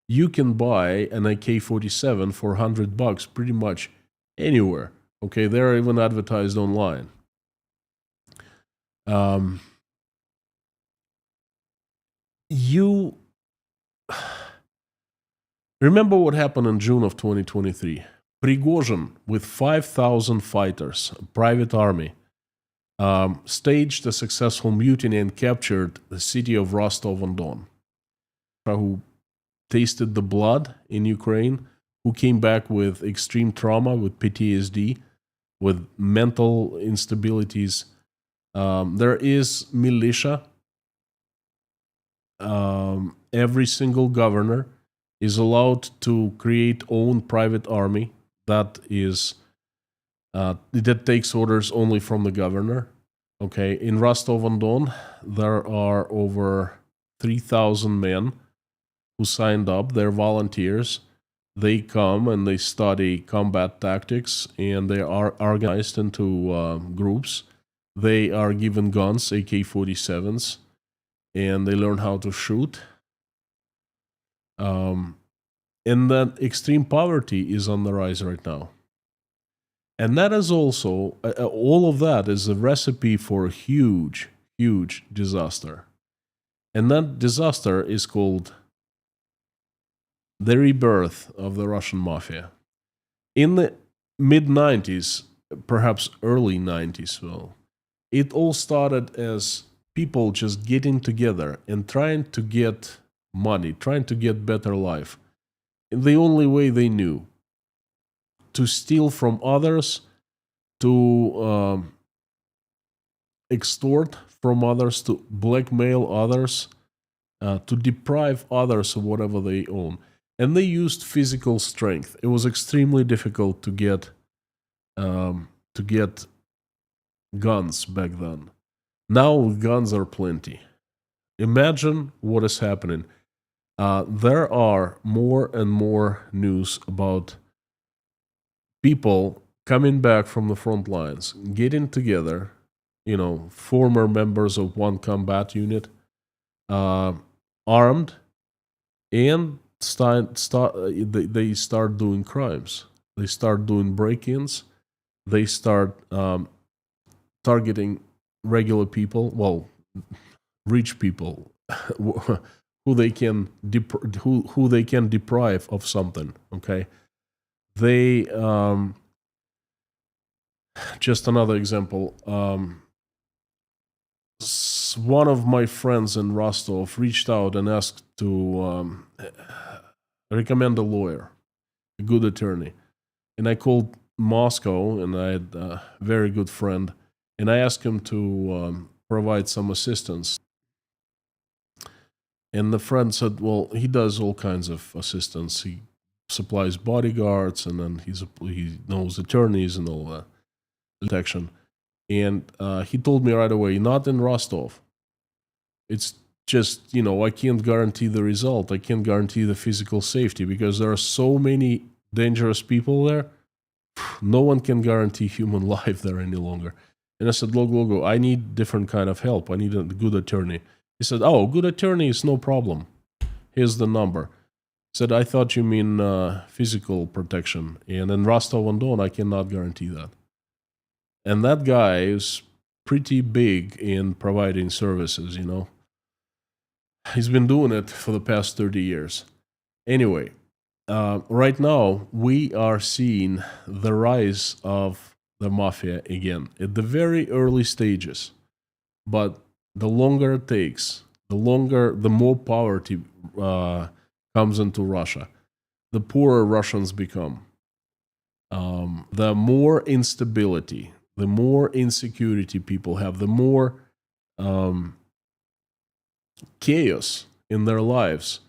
you can buy an AK-47 for $100 pretty much anywhere. Okay, they're even advertised online. You remember what happened in June of 2023? Prigozhin, with 5,000 fighters, a private army, staged a successful mutiny and captured the city of Rostov-on-Don, who tasted the blood in Ukraine, who came back with extreme trauma, with PTSD, with mental instabilities. There is militia. Every single governor is allowed to create own private army that is that takes orders only from the governor. Okay, in Rostov-on-Don, there are over 3,000 men who signed up. They're volunteers. They come and they study combat tactics, and they are organized into groups. They are given guns, AK-47s, and they learn how to shoot. And that extreme poverty is on the rise right now. And that is also, all of that is a recipe for a huge, huge disaster. And that disaster is called the rebirth of the Russian Mafia. In the mid-90s, perhaps early 90s, well, it all started as people just getting together and trying to get money, trying to get better life. In the only way they knew. To steal from others, to extort from others, to blackmail others, to deprive others of whatever they own. And they used physical strength. It was extremely difficult to get guns back then. Now guns are plenty. Imagine what is happening. There are more and more news about people coming back from the front lines, getting together, former members of one combat unit, armed, and they start doing crimes. They start doing break-ins. They start targeting regular people, well, rich people, who they can who they can deprive of something. Okay, they just another example. One of my friends in Rostov reached out and asked to recommend a lawyer, a good attorney. And I called Moscow, and I had a very good friend, and I asked him to provide some assistance. And the friend said, well, he does all kinds of assistance. He supplies bodyguards, and then he knows attorneys and all that, protection. And he told me right away, not in Rostov. It's just, I can't guarantee the result. I can't guarantee the physical safety because there are so many dangerous people there. No one can guarantee human life there any longer. And I said, look, I need different kind of help. I need a good attorney. He said, oh, good attorney is no problem. Here's the number. He said, I thought you mean physical protection. And in Rostov-on-Don, I cannot guarantee that. And that guy is pretty big in providing services, He's been doing it for the past 30 years. Anyway, right now, we are seeing the rise of the mafia again at the very early stages. But the longer it takes, the more poverty comes into Russia, the poorer Russians become. The more instability, the more insecurity people have, the more chaos in their lives,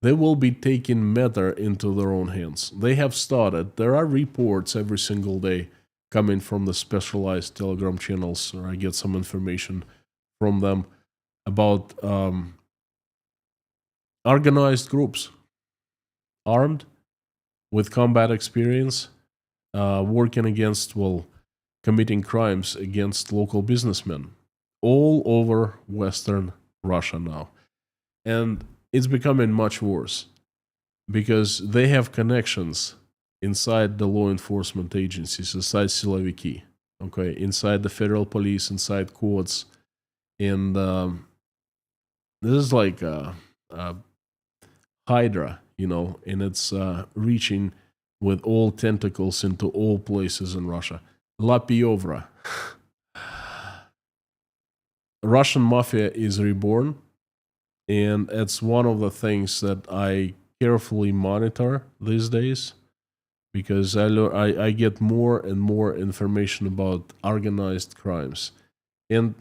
they will be taking matter into their own hands. They have started. There are reports every single day coming from the specialized Telegram channels, or I get some information from them about organized groups, armed, with combat experience, working against, committing crimes against local businessmen all over Western Russia now. And it's becoming much worse because they have connections inside the law enforcement agencies, inside Siloviki, okay, inside the federal police, inside courts. And this is like a hydra, and it's reaching with all tentacles into all places in Russia. La Piovra. Russian Mafia is reborn, and it's one of the things that I carefully monitor these days because I get more and more information about organized crimes. And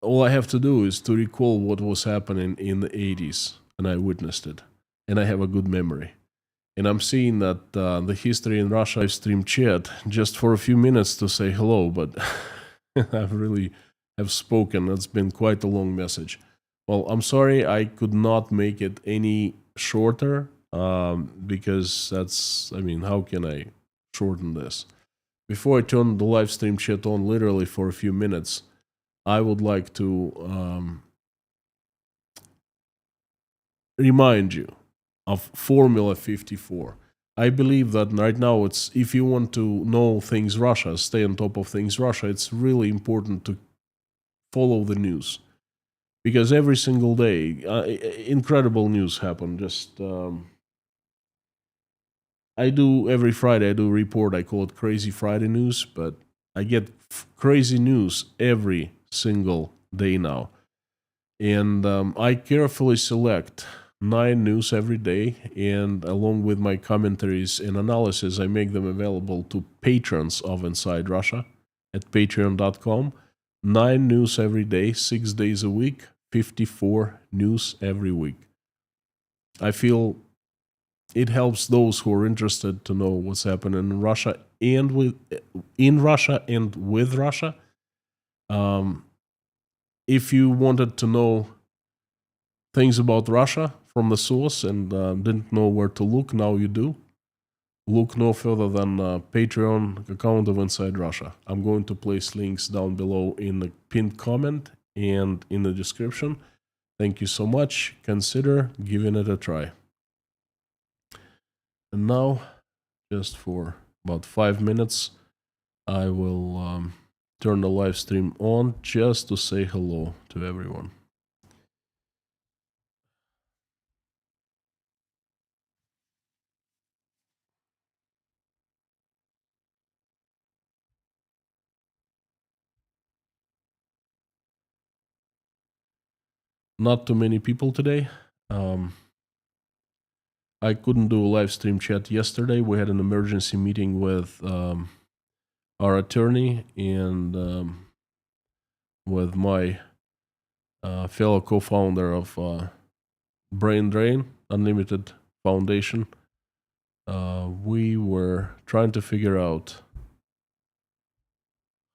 all I have to do is to recall what was happening in the 80s, and I witnessed it, and I have a good memory. And I'm seeing that the History in Russia live stream chat just for a few minutes to say hello, but I really have spoken. It's been quite a long message. Well, I'm sorry I could not make it any shorter because how can I shorten this? Before I turn the live stream chat on literally for a few minutes, I would like to remind you of Formula 54. I believe that right now if you want to know things Russia, stay on top of things Russia, it's really important to follow the news. Because every single day, incredible news happen. Every Friday, I do a report, I call it Crazy Friday News, but I get crazy news every single day now. And I carefully select 9 news every day, and along with my commentaries and analysis, I make them available to patrons of Inside Russia at patreon.com. 9 news every day, 6 days a week, 54 news every week. I feel it helps those who are interested to know what's happening in Russia and with Russia. If you wanted to know things about Russia from the source and didn't know where to look, now you do. Look no further than Patreon account of Inside Russia. I'm going to place links down below in the pinned comment and in the description. Thank you so much. Consider giving it a try. And now, just for about 5 minutes, I will turn the live stream on just to say hello to everyone. Not too many people today. I couldn't do a live stream chat yesterday. We had an emergency meeting with our attorney and with my fellow co-founder of Brain Drain Unlimited Foundation. We were trying to figure out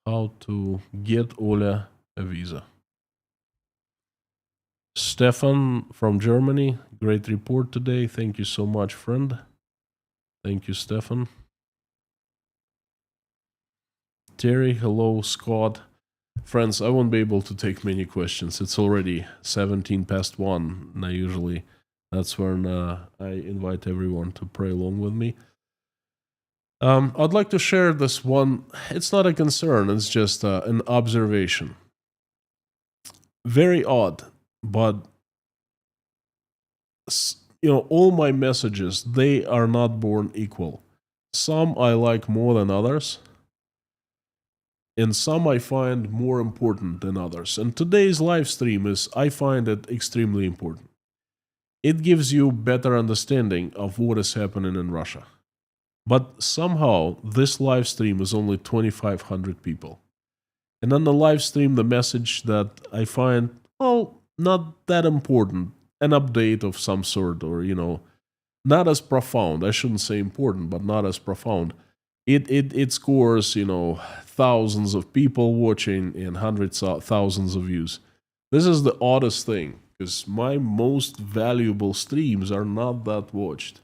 how to get Ola a visa. Stefan from Germany, great report today. Thank you so much, friend. Thank you, Stefan. Terry, hello, Scott. Friends, I won't be able to take many questions. It's already 17 past 1. And that's when I invite everyone to pray along with me. I'd like to share this one. It's not a concern, it's just an observation. Very odd, but all my messages, they are not born equal. Some I like more than others, and some I find more important than others. And today's live stream I find it extremely important. It gives you better understanding of what is happening in Russia. But somehow, this live stream is only 2,500 people. And on the live stream, the message that I find, not that important, an update of some sort, or, not as profound. I shouldn't say important, but not as profound. It scores, thousands of people watching and hundreds of thousands of views. This is the oddest thing, because my most valuable streams are not that watched.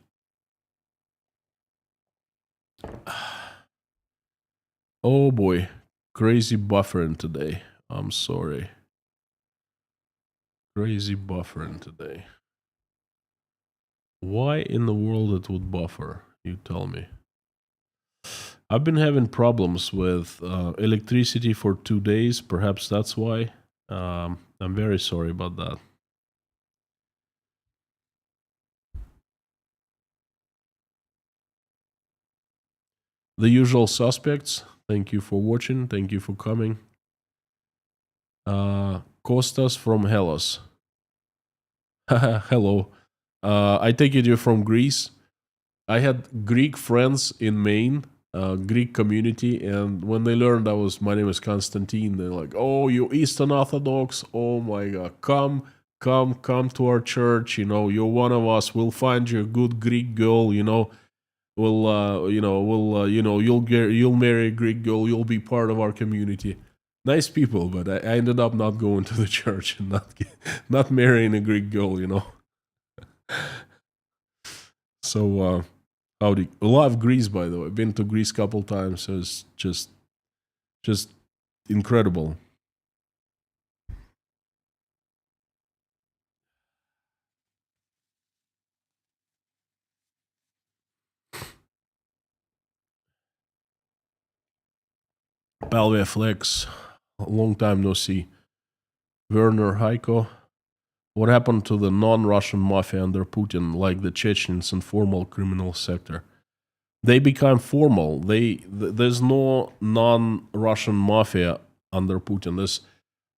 Oh boy, crazy buffering today. I'm sorry. Crazy buffering today. Why in the world it would buffer? You tell me. I've been having problems with electricity for 2 days. Perhaps that's why. I'm very sorry about that. The usual suspects. Thank you for watching. Thank you for coming. Kostas from Hellas. Hello. I take it you're from Greece. I had Greek friends in Maine, Greek community, and when they learned my name is Constantine, they're like, "Oh, you Eastern Orthodox? Oh my God, come to our church. You're one of us. We'll find you a good Greek girl. You'll marry a Greek girl. You'll be part of our community." Nice people, but I ended up not going to the church and not marrying a Greek girl. So. Howdy. A lot of Greece, by the way. I've been to Greece a couple times, so it's just incredible. Palvia Flex, long time no see. Werner Heiko, what happened to the non-Russian mafia under Putin, like the Chechens and formal criminal sector? They become formal. There's no non-Russian mafia under Putin.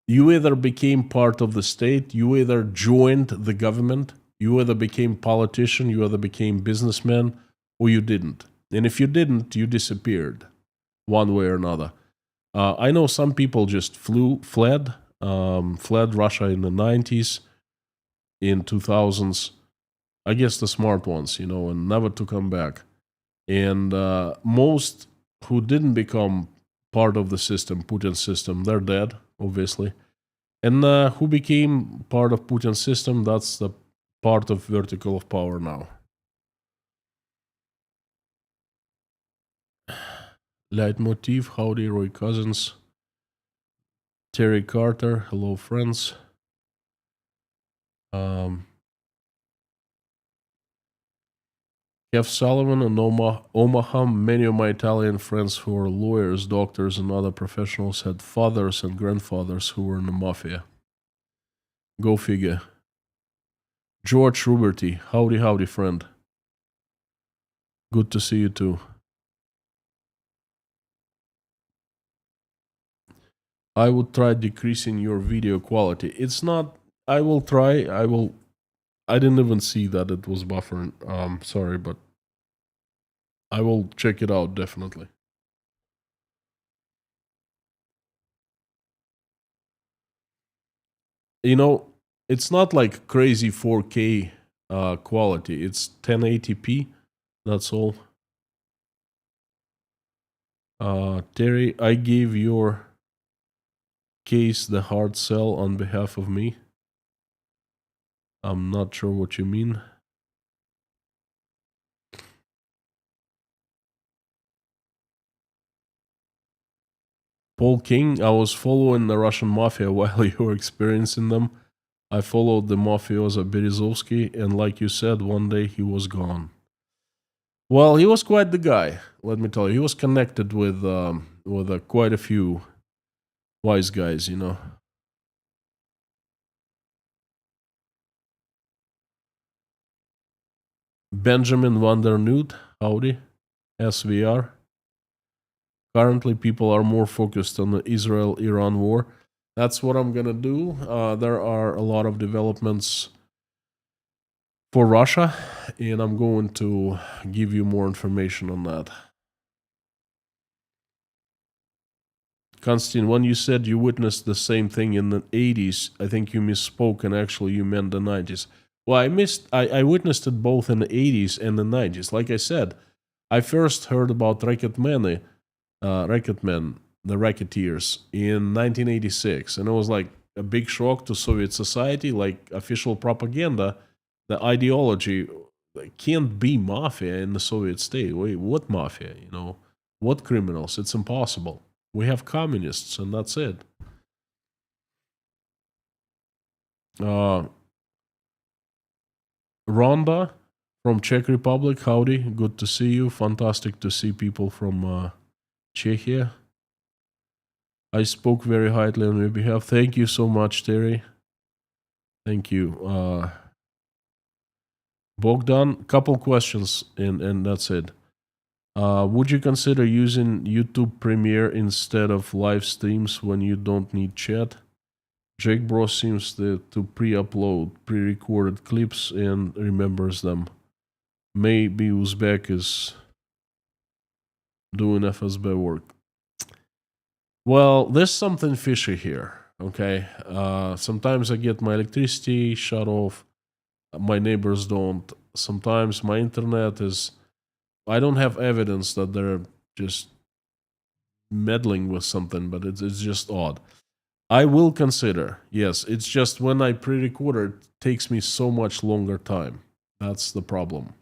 You either became part of the state, you either joined the government, you either became politician, you either became businessman, or you didn't. And if you didn't, you disappeared, one way or another. I know some people just fled Russia in the 90s, in 2000s. I guess the smart ones, and never to come back. And most who didn't become part of the system, Putin's system, they're dead, obviously. And who became part of Putin's system, that's the part of vertical of power now. Leitmotiv, howdy, Roy Cousins. Terry Carter, hello, friends. Kev Sullivan in Omaha. Many of my Italian friends who are lawyers, doctors, and other professionals had fathers and grandfathers who were in the mafia. Go figure. George Ruberty. Howdy, howdy, friend. Good to see you too. I would try decreasing your video quality. It's not. I will try. I will. I didn't even see that it was buffering. Sorry, but I will check it out definitely. You know, it's not like crazy 4K quality. It's 1080p. That's all. Terry, I gave your case the hard sell on behalf of me. I'm not sure what you mean. Paul King, I was following the Russian Mafia while you were experiencing them. I followed the mafioso Berezovsky, and like you said, one day he was gone. Well, he was quite the guy, let me tell you. He was connected with quite a few wise guys, you know. Benjamin van der Noot, howdy, SVR. Currently, people are more focused on the Israel-Iran war. That's what I'm gonna do. There are a lot of developments for Russia, and I'm going to give you more information on that. Konstantin, when you said you witnessed the same thing in the 80s, I think you misspoke and actually you meant the 90s. Well, I witnessed it both in the 80s and the 90s. Like I said, I first heard about Racketmen, the racketeers, in 1986, and it was like a big shock to Soviet society, like official propaganda. The ideology can't be mafia in the Soviet state. Wait, what mafia? You know, what criminals? It's impossible. We have communists, and that's it. Uh, Rhonda from Czech Republic, howdy. Good to see you. Fantastic to see people from Czechia. I spoke very highly on your behalf. Thank you so much, Terry. Thank you. Bogdan, couple questions, and that's it. Would you consider using YouTube Premiere instead of live streams when you don't need chat? Jake Bros seems to pre-upload pre-recorded clips and remembers them. Maybe Uzbek is doing FSB work. Well, there's something fishy here, okay? Sometimes I get my electricity shut off. My neighbors don't. Sometimes my internet is... I don't have evidence that they're just meddling with something, but it's just odd. I will consider, yes. It's just when I pre-record it takes me so much longer time. That's the problem.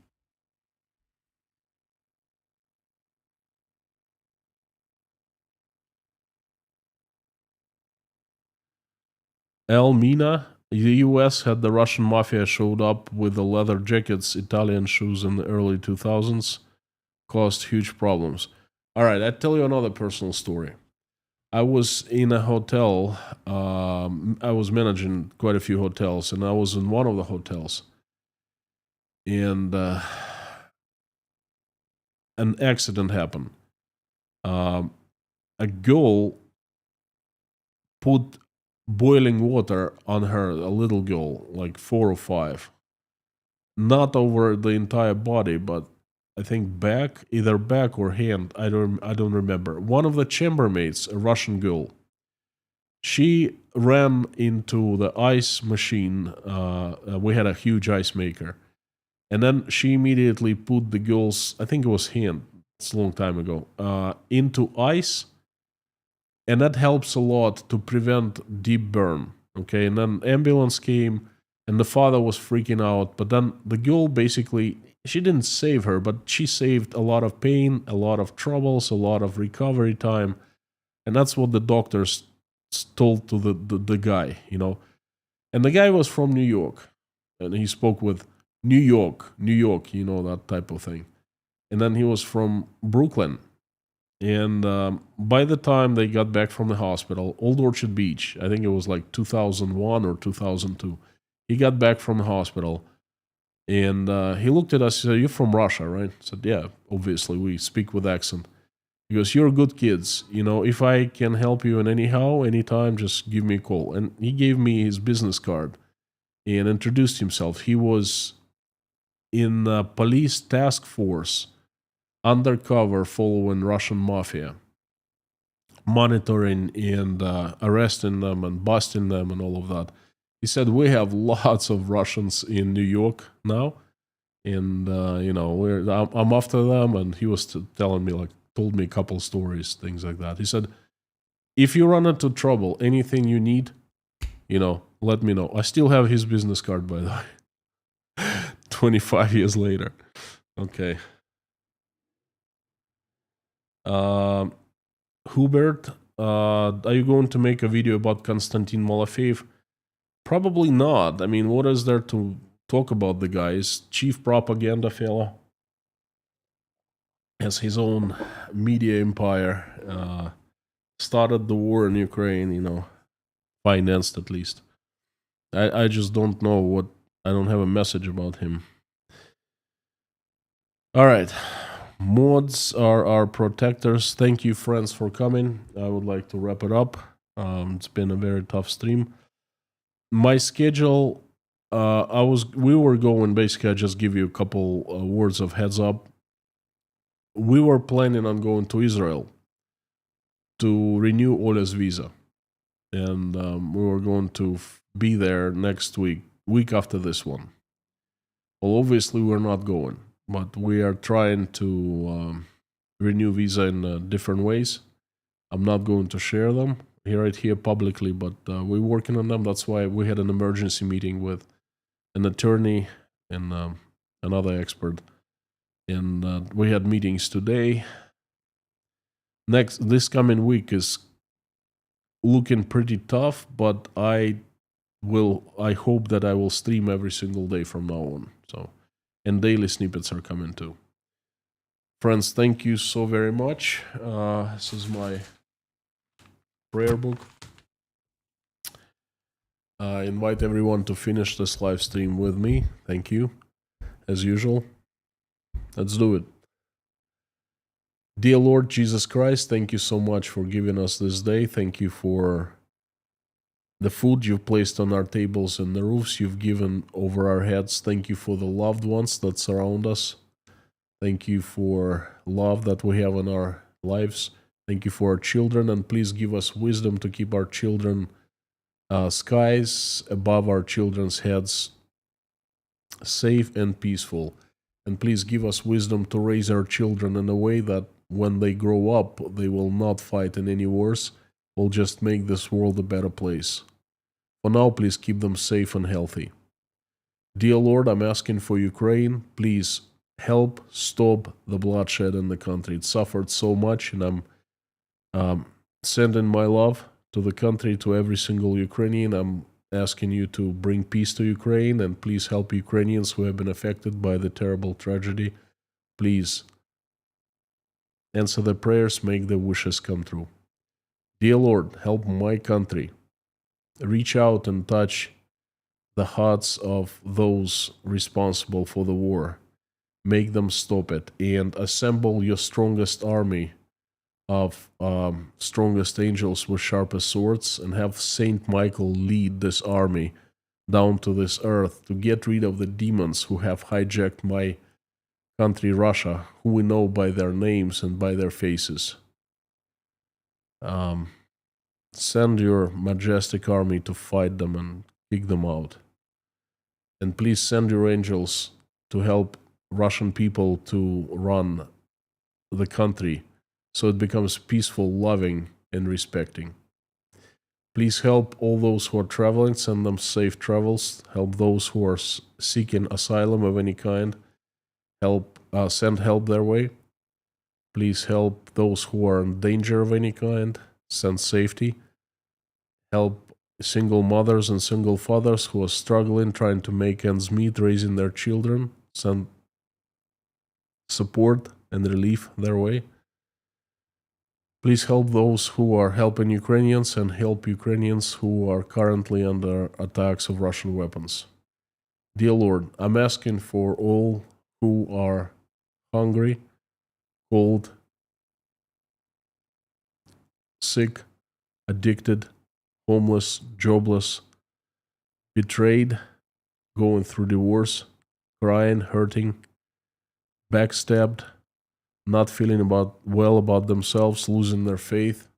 Elmina, the US had the Russian Mafia showed up with the leather jackets, Italian shoes in the early 2000s, caused huge problems. All right, I'll tell you another personal story. I was in a hotel. I was managing quite a few hotels, and I was in one of the hotels. And an accident happened. A girl put boiling water on her, a little girl, like 4 or 5. Not over the entire body, but I think back, either back or hand. I don't remember. One of the chambermaids, a Russian girl, she ran into the ice machine. We had a huge ice maker, and then she immediately put the girl's, I think it was hand, it's a long time ago, into ice, and that helps a lot to prevent deep burn. Okay, and then ambulance came, and the father was freaking out, but then the girl basically, she didn't save her, but she saved a lot of pain, a lot of troubles, a lot of recovery time, and that's what the doctors told to the guy, you know. And the guy was from New York, and he spoke with New York, you know, that type of thing. And then he was from Brooklyn. And by the time they got back from the hospital, Old Orchard Beach, I think it was like 2001 or 2002, he got back from the hospital and he looked at us. He said, "You're from Russia, right?" I said, "Yeah, obviously, we speak with accent." He goes, "You're good kids. You know, if I can help you in anytime, just give me a call." And he gave me his business card and introduced himself. He was in a police task force undercover following Russian Mafia, monitoring and arresting them and busting them and all of that. He said, "We have lots of Russians in New York now, and you know, I'm after them." And he was telling me, like, told me a couple stories, things like that. He said, "If you run into trouble, anything you need, you know, let me know." I still have his business card, by the way. 25 years later. Okay. Hubert, are you going to make a video about Konstantin Malafeev? Probably not. I mean, what is there to talk about? The guy is chief propaganda fellow, has his own media empire, started the war in Ukraine, you know, financed at least. I just don't know what, I don't have a message about him. All right. Mods are our protectors. Thank you, friends, for coming. I would like to wrap it up. It's been a very tough stream. My schedule, we were going, basically, I just give you a couple words of heads up. We were planning on going to Israel to renew Ola's visa. And we were going to be there next week after this one. Well, obviously, we're not going, but we are trying to renew visa in different ways. I'm not going to share them right here publicly, but we're working on them. That's why we had an emergency meeting with an attorney and another expert. And we had meetings today. This coming week is looking pretty tough, but I hope that I will stream every single day from now on. So, and daily snippets are coming too. Friends, thank you so very much. This is my prayer book. I invite everyone to finish this live stream with me. Thank you, as usual. Let's do it. Dear Lord Jesus Christ, thank you so much for giving us this day. Thank you for the food you've placed on our tables and the roofs you've given over our heads. Thank you for the loved ones that surround us. Thank you for love that we have in our lives. Thank you for our children, and please give us wisdom to keep our children, skies above our children's heads, safe and peaceful. And please give us wisdom to raise our children in a way that when they grow up, they will not fight in any wars. We'll just make this world a better place. For now, please keep them safe and healthy. Dear Lord, I'm asking for Ukraine. Please help stop the bloodshed in the country. It suffered so much, and I'm sending my love to the country, to every single Ukrainian. I'm asking you to bring peace to Ukraine, and please help Ukrainians who have been affected by the terrible tragedy. Please answer their prayers, make their wishes come true. Dear Lord, help my country. Reach out and touch the hearts of those responsible for the war. Make them stop it, and assemble your strongest army of strongest angels with sharpest swords, and have Saint Michael lead this army down to this earth to get rid of the demons who have hijacked my country, Russia, who we know by their names and by their faces. Send your majestic army to fight them and kick them out. And please send your angels to help Russian people to run the country so it becomes peaceful, loving, and respecting. Please help all those who are traveling, send them safe travels. Help those who are seeking asylum of any kind. Send help their way. Please help those who are in danger of any kind. Send safety. Help single mothers and single fathers who are struggling, trying to make ends meet, raising their children. Send support and relief their way. Please help those who are helping Ukrainians and help Ukrainians who are currently under attacks of Russian weapons. Dear Lord, I'm asking for all who are hungry, cold, sick, addicted, homeless, jobless, betrayed, going through divorce, crying, hurting, backstabbed, not feeling well about themselves, losing their faith.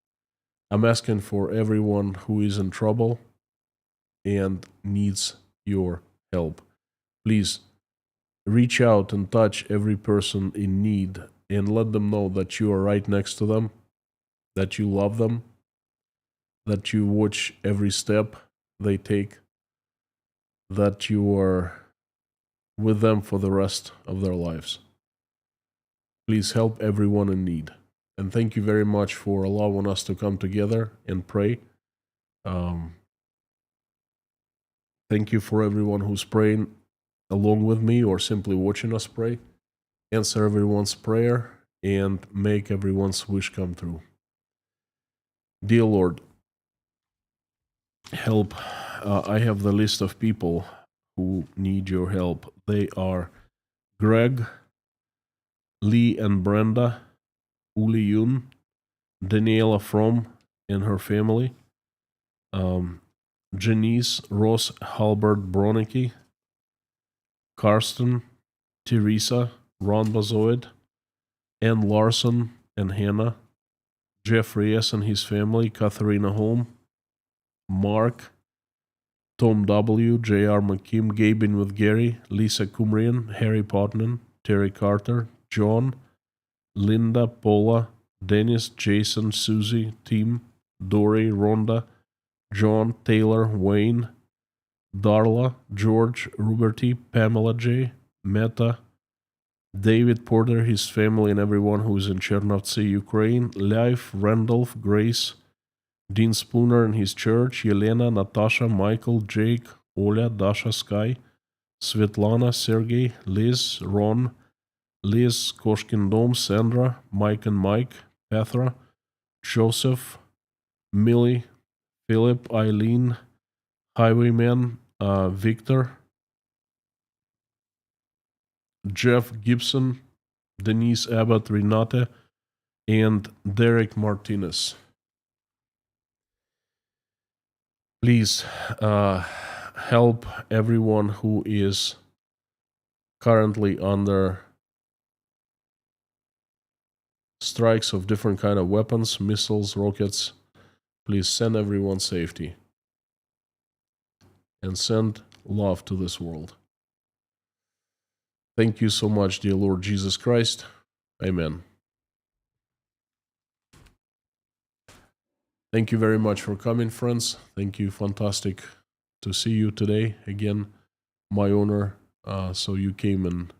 I'm asking for everyone who is in trouble and needs your help. Please reach out and touch every person in need and let them know that you are right next to them, that you love them, that you watch every step they take, that you are with them for the rest of their lives. Please help everyone in need. And thank you very much for allowing us to come together and pray. Thank you for everyone who's praying along with me or simply watching us pray. Answer everyone's prayer and make everyone's wish come true. Dear Lord, help. I have the list of people who need your help. They are Greg, Lee and Brenda, Uli Yun, Daniela Fromm and her family, Janice Ross Halbert Bronicky, Karsten, Teresa, Ron Bazoid, Ann Larson and Hannah, Jeffrey S. and his family, Katharina Holm, Mark, Tom W., J.R. McKim, Gabin with Gary, Lisa Kumrian, Harry Potman, Terry Carter, John, Linda, Paula, Dennis, Jason, Susie, Tim, Dory, Rhonda, John, Taylor, Wayne, Darla, George, Ruberty, Pamela J., Meta, David Porter, his family, and everyone who is in Chernovtsi, Ukraine, Leif, Randolph, Grace, Dean Spooner and his church, Yelena, Natasha, Michael, Jake, Oля, Dasha, Sky, Svetlana, Sergey, Liz, Ron, Liz, Koshkin Dom, Sandra, Mike and Mike, Petra, Joseph, Millie, Philip, Eileen, Highwayman, Victor, Jeff Gibson, Denise Abbott, Renate, and Derek Martinez. Please help everyone who is currently under strikes of different kind of weapons, missiles, rockets. Please send everyone safety and send love to this world. Thank you so much, dear Lord Jesus Christ. Amen. Thank you very much for coming, friends. Thank you. Fantastic to see you today. Again, my honor. So you came and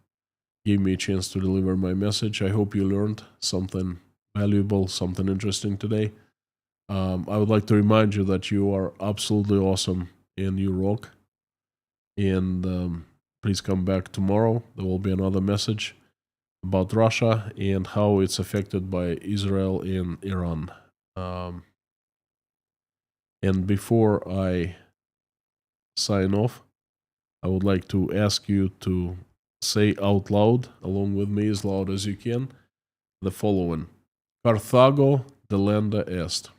gave me a chance to deliver my message. I hope you learned something valuable, something interesting today. I would like to remind you that you are absolutely awesome and you rock. And please come back tomorrow. There will be another message about Russia and how it's affected by Israel and Iran. And before I sign off, I would like to ask you to say out loud, along with me as loud as you can, the following. Carthago delenda est.